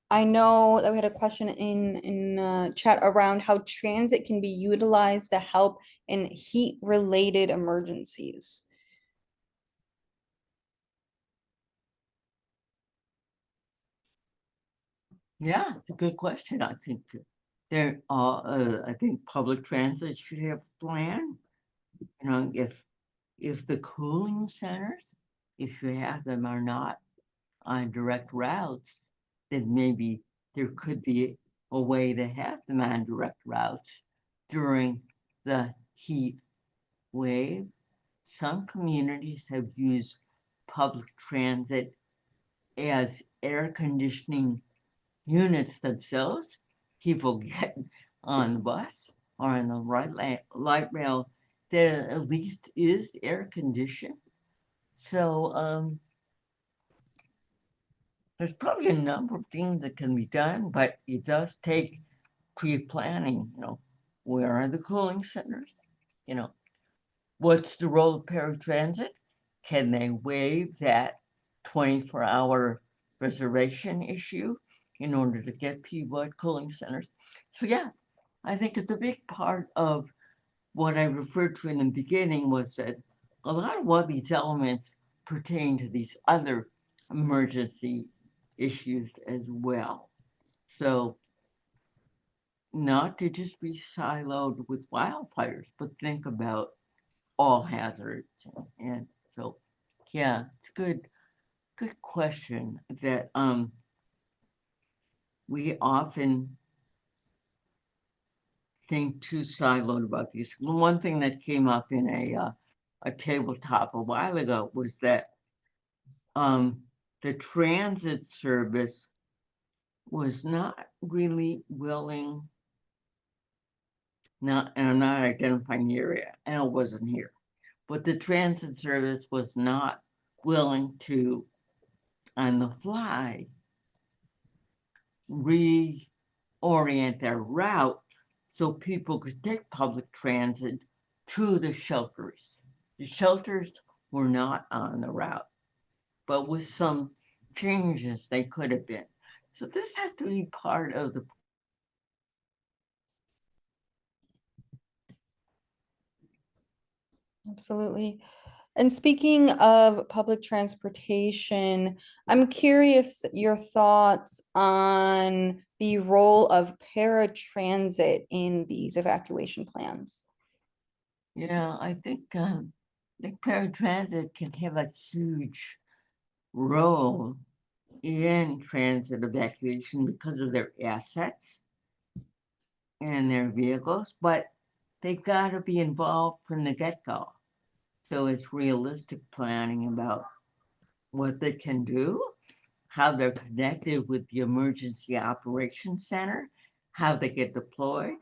I know that we had a question in chat around how transit can be utilized to help in heat-related emergencies. Yeah, it's a good question. I think I think public transit should have a plan. You know, if the cooling centers, if you have them, are not on direct routes, then maybe there could be a way to have them on direct routes during the heat wave. Some communities have used public transit as air conditioning units themselves. People get on the bus or on the light rail that at least is air conditioned. So there's probably a number of things that can be done, but it does take pre-planning. You know, where are the cooling centers? You know, what's the role of paratransit? Can they waive that 24-hour reservation issue in order to get people at cooling centers? So yeah, I think it's a big part of what I referred to in the beginning was that a lot of what these elements pertain to these other emergency issues as well. So not to just be siloed with wildfires, but think about all hazards. And so, yeah, it's a good question that we often think too siloed about these. One thing that came up in a tabletop a while ago was that the transit service was not really willing, and I'm not identifying the area, and it wasn't here, but the transit service was not willing to, on the fly, reorient their route so people could take public transit to the shelters. The shelters were not on the route, but with some changes they could have been. So this has to be part of the. Absolutely. And speaking of public transportation, I'm curious your thoughts on the role of paratransit in these evacuation plans. Yeah, I think paratransit can have a huge role in transit evacuation because of their assets and their vehicles, but they've got to be involved from the get-go. So it's realistic planning about what they can do, how they're connected with the emergency operations center, how they get deployed,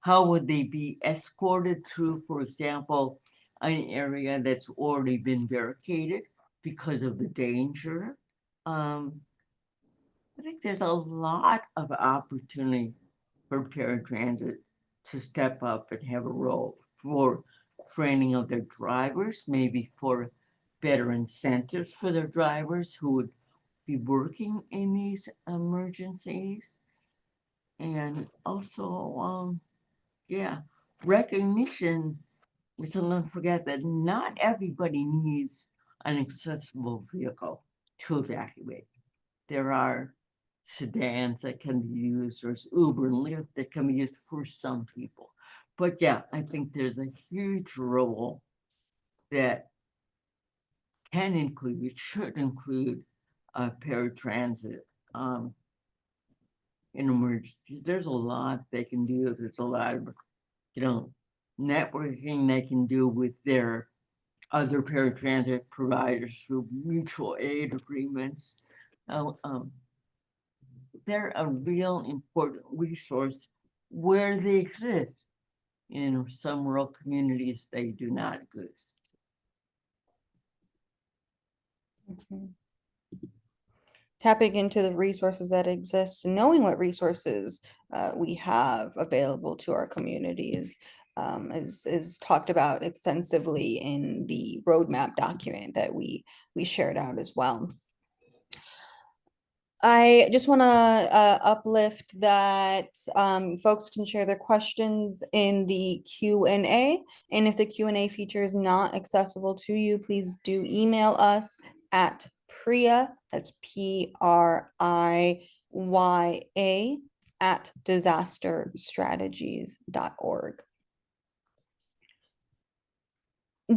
how would they be escorted through, for example, an area that's already been barricaded because of the danger. I think there's a lot of opportunity for paratransit to step up and have a role for training of their drivers, maybe for better incentives for their drivers who would be working in these emergencies. And also, yeah, recognition. We sometimes forget that not everybody needs an accessible vehicle to evacuate. There are sedans that can be used, there's Uber and Lyft that can be used for some people. But yeah, I think there's a huge role that can include, should include paratransit in emergencies. There's a lot they can do. There's a lot of, networking they can do with their other paratransit providers through mutual aid agreements. They're a real important resource where they exist. In some rural communities, they do not exist. Mhm. Tapping into the resources that exist and knowing what resources we have available to our communities is talked about extensively in the roadmap document that we shared out as well. I just want to uplift that folks can share their questions in the Q&A. And if the Q&A feature is not accessible to you, please do email us at PRIYA, that's PRIYA, at disasterstrategies.org.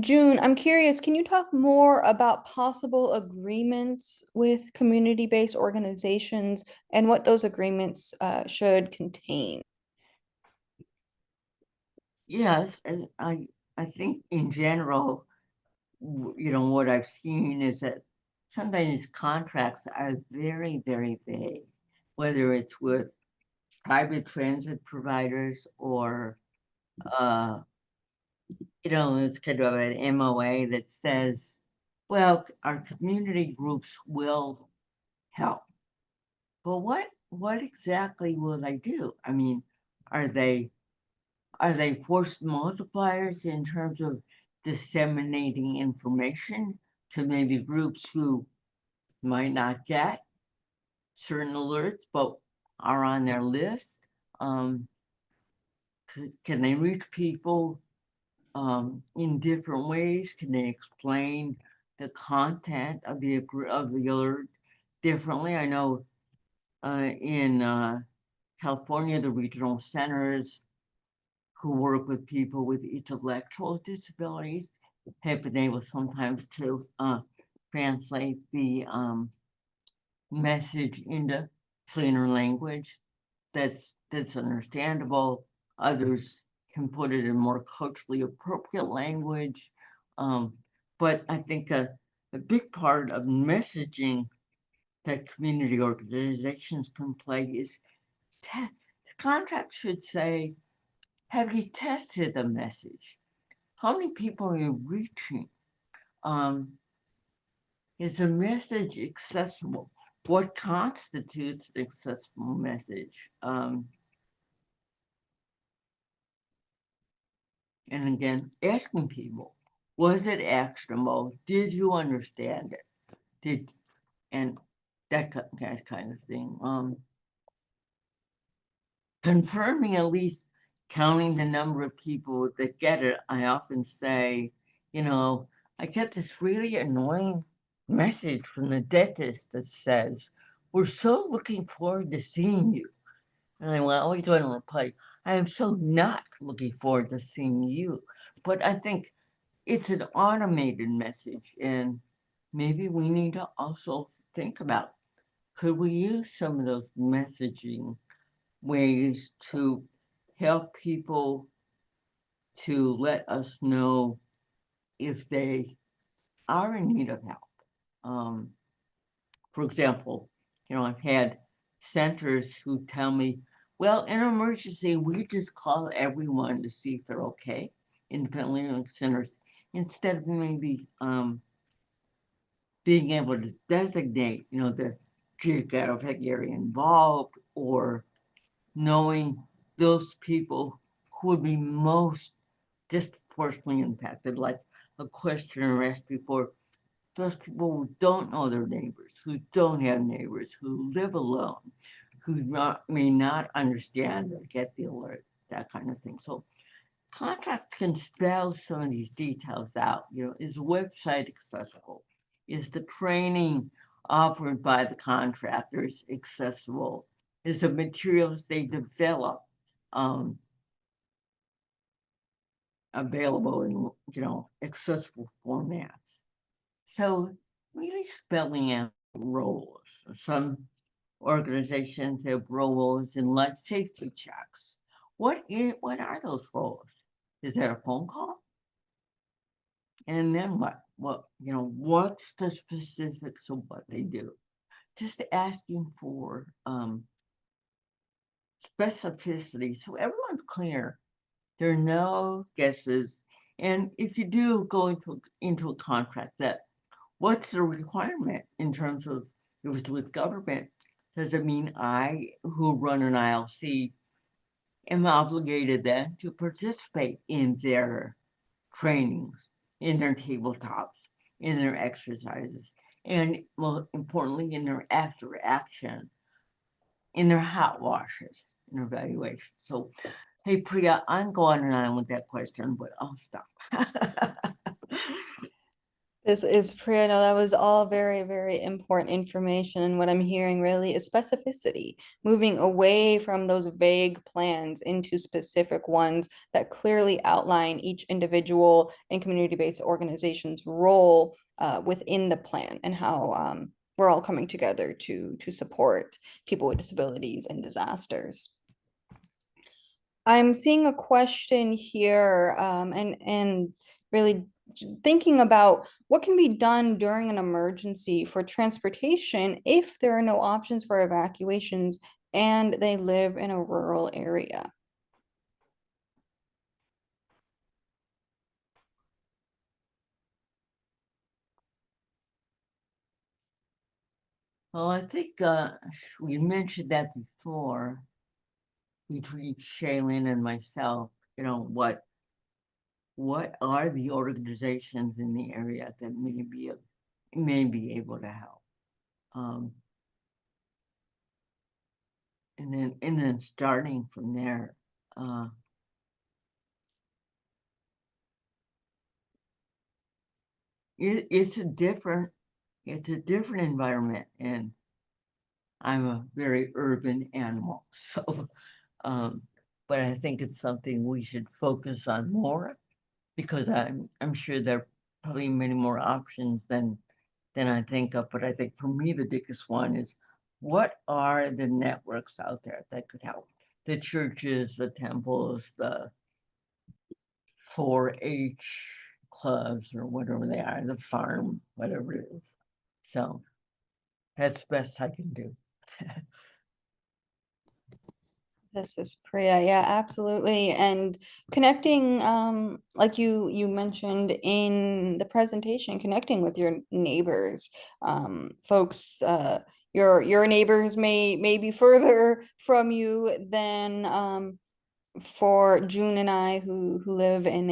June, I'm curious, can you talk more about possible agreements with community-based organizations and what those agreements should contain? Yes, and I think in general, what I've seen is that sometimes contracts are very, very vague, whether it's with private transit providers or it's kind of an MOA that says, well, our community groups will help. But what exactly will they do? I mean, are they force multipliers in terms of disseminating information to maybe groups who might not get certain alerts but are on their list? Can they reach people in different ways? Can they explain the content of the alert differently? I know in California, the regional centers who work with people with intellectual disabilities have been able sometimes to translate the message into plainer language that's understandable. Others can put it in more culturally appropriate language. But I think a big part of messaging that community organizations can play is the contract should say, have you tested the message? How many people are you reaching? Is the message accessible? What constitutes an accessible message? And again, asking people, was it actionable? Did you understand it? And that kind of thing. Confirming, at least counting the number of people that get it. I often say, I get this really annoying message from the dentist that says, we're so looking forward to seeing you. And I always want to reply, I am so not looking forward to seeing you. But I think it's an automated message, and maybe we need to also think about, could we use some of those messaging ways to help people to let us know if they are in need of help? For example, I've had centers who tell me, well, in an emergency, we just call everyone to see if they're okay, independent living centers, instead of maybe being able to designate, the geographic area involved, or knowing those people who would be most disproportionately impacted, like a questioner asked before, those people who don't know their neighbors, who don't have neighbors, who live alone, who may not understand or get the alert, that kind of thing. So contracts can spell some of these details out. Is the website accessible? Is the training offered by the contractors accessible? Is the materials they develop available in accessible formats? So really spelling out roles. Some organizations have roles in life safety checks. What are those roles? Is that a phone call? And then what? What's the specifics of what they do? Just asking for specificity so everyone's clear. There are no guesses. And if you do go into a contract that what's the requirement in terms of if it's with government? Does it mean I, who run an ILC, am obligated then to participate in their trainings, in their tabletops, in their exercises, and more importantly, in their after action, in their hot washes, in their evaluation? So, hey, Priya, I'm going on with that question, but I'll stop. This is Priya. No, that was all very, very important information. And what I'm hearing really is specificity, moving away from those vague plans into specific ones that clearly outline each individual and community-based organization's role within the plan and how we're all coming together to support people with disabilities and disasters. I'm seeing a question here and really thinking about what can be done during an emergency for transportation if there are no options for evacuations and they live in a rural area. Well, I think we mentioned that before between Shaylin and myself, you know, what are the organizations in the area that may be able to help? And then starting from there, it's a different environment, and I'm a very urban animal, so but I think it's something we should focus on more, because I'm sure there are probably many more options than I think of. But I think for me the biggest one is, what are the networks out there that could help? The churches, the temples, the 4-H clubs, or whatever they are, the farm, whatever it is. So that's the best I can do. This is Priya. Yeah, absolutely. And connecting, like you mentioned in the presentation, connecting with your neighbors, folks, your neighbors may be further from you than for June and I who live in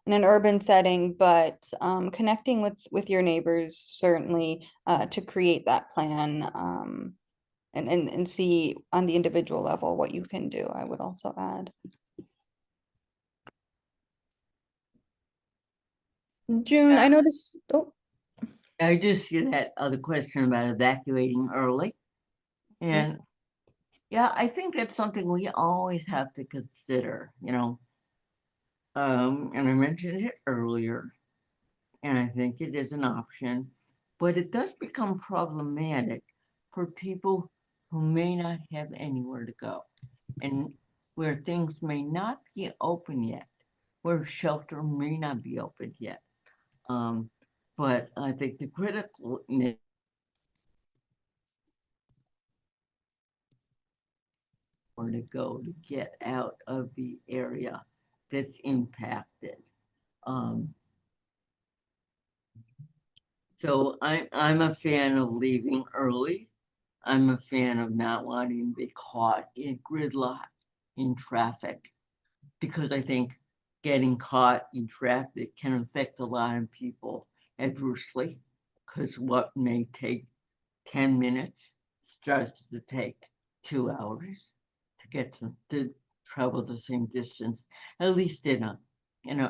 an urban setting, but connecting with your neighbors certainly to create that plan. And see on the individual level what you can do, I would also add. June, I know this, oh, I just see that other question about evacuating early. And yeah, I think that's something we always have to consider, you know. And I mentioned it earlier, and I think it is an option, but it does become problematic for people who may not have anywhere to go, and where things may not be open yet, where shelter may not be open yet. But I think the critical or to go to get out of the area that's impacted. So I'm a fan of leaving early. I'm a fan of not wanting to be caught in gridlock in traffic, because I think getting caught in traffic can affect a lot of people adversely, because what may take 10 minutes starts to take 2 hours to get to travel the same distance, at least in an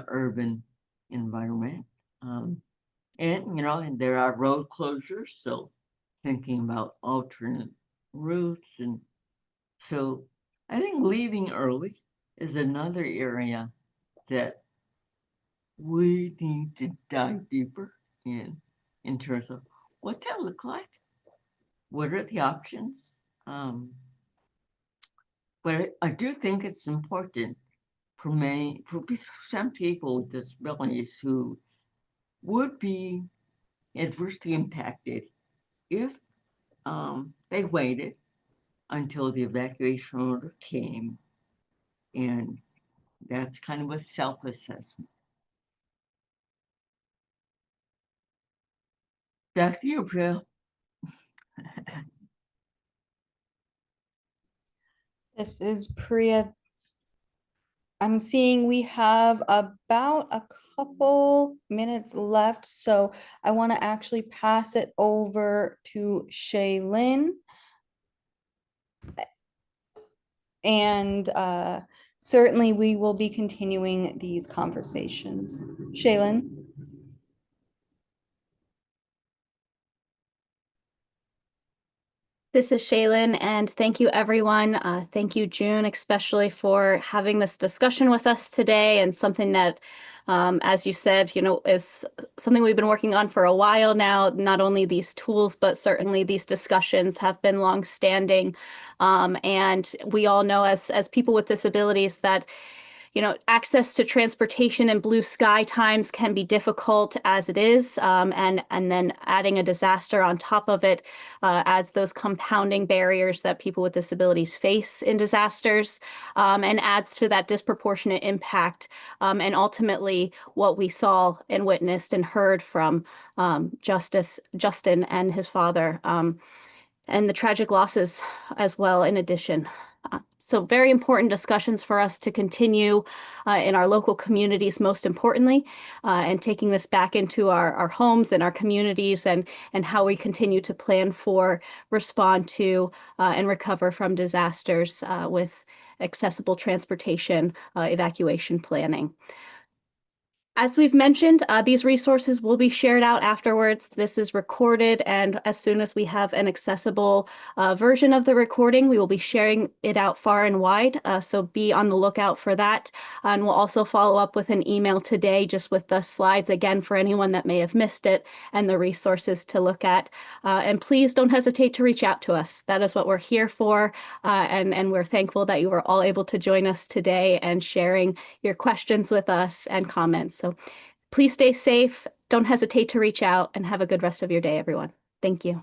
urban environment. And you know, and there are road closures, so thinking about alternate routes. And so I think leaving early is another area that we need to dive deeper in terms of what's that look like? What are the options? But I do think it's important for some people with disabilities who would be adversely impacted if they waited until the evacuation order came. And that's kind of a self-assessment. Back to you, Priya. This is Priya. I'm seeing we have about a couple minutes left, so I want to actually pass it over to Shaylin. And certainly we will be continuing these conversations. Shaylin? This is Shaylin, and thank you, everyone. Thank you, June, especially for having this discussion with us today, and something that, as you said, is something we've been working on for a while now. Not only these tools, but certainly these discussions have been longstanding. And we all know as people with disabilities that access to transportation in blue sky times can be difficult as it is, and then adding a disaster on top of it adds those compounding barriers that people with disabilities face in disasters, and adds to that disproportionate impact, and ultimately what we saw and witnessed and heard from Justin and his father, and the tragic losses as well in addition. So very important discussions for us to continue in our local communities, most importantly, and taking this back into our homes and our communities, and how we continue to plan for, respond to, and recover from disasters with accessible transportation, evacuation planning. As we've mentioned, these resources will be shared out afterwards. This is recorded, and as soon as we have an accessible version of the recording, we will be sharing it out far and wide, so be on the lookout for that. And we'll also follow up with an email today just with the slides again for anyone that may have missed it, and the resources to look at. And please don't hesitate to reach out to us. That is what we're here for, and we're thankful that you were all able to join us today and sharing your questions with us and comments. So please stay safe. Don't hesitate to reach out, and have a good rest of your day, everyone. Thank you.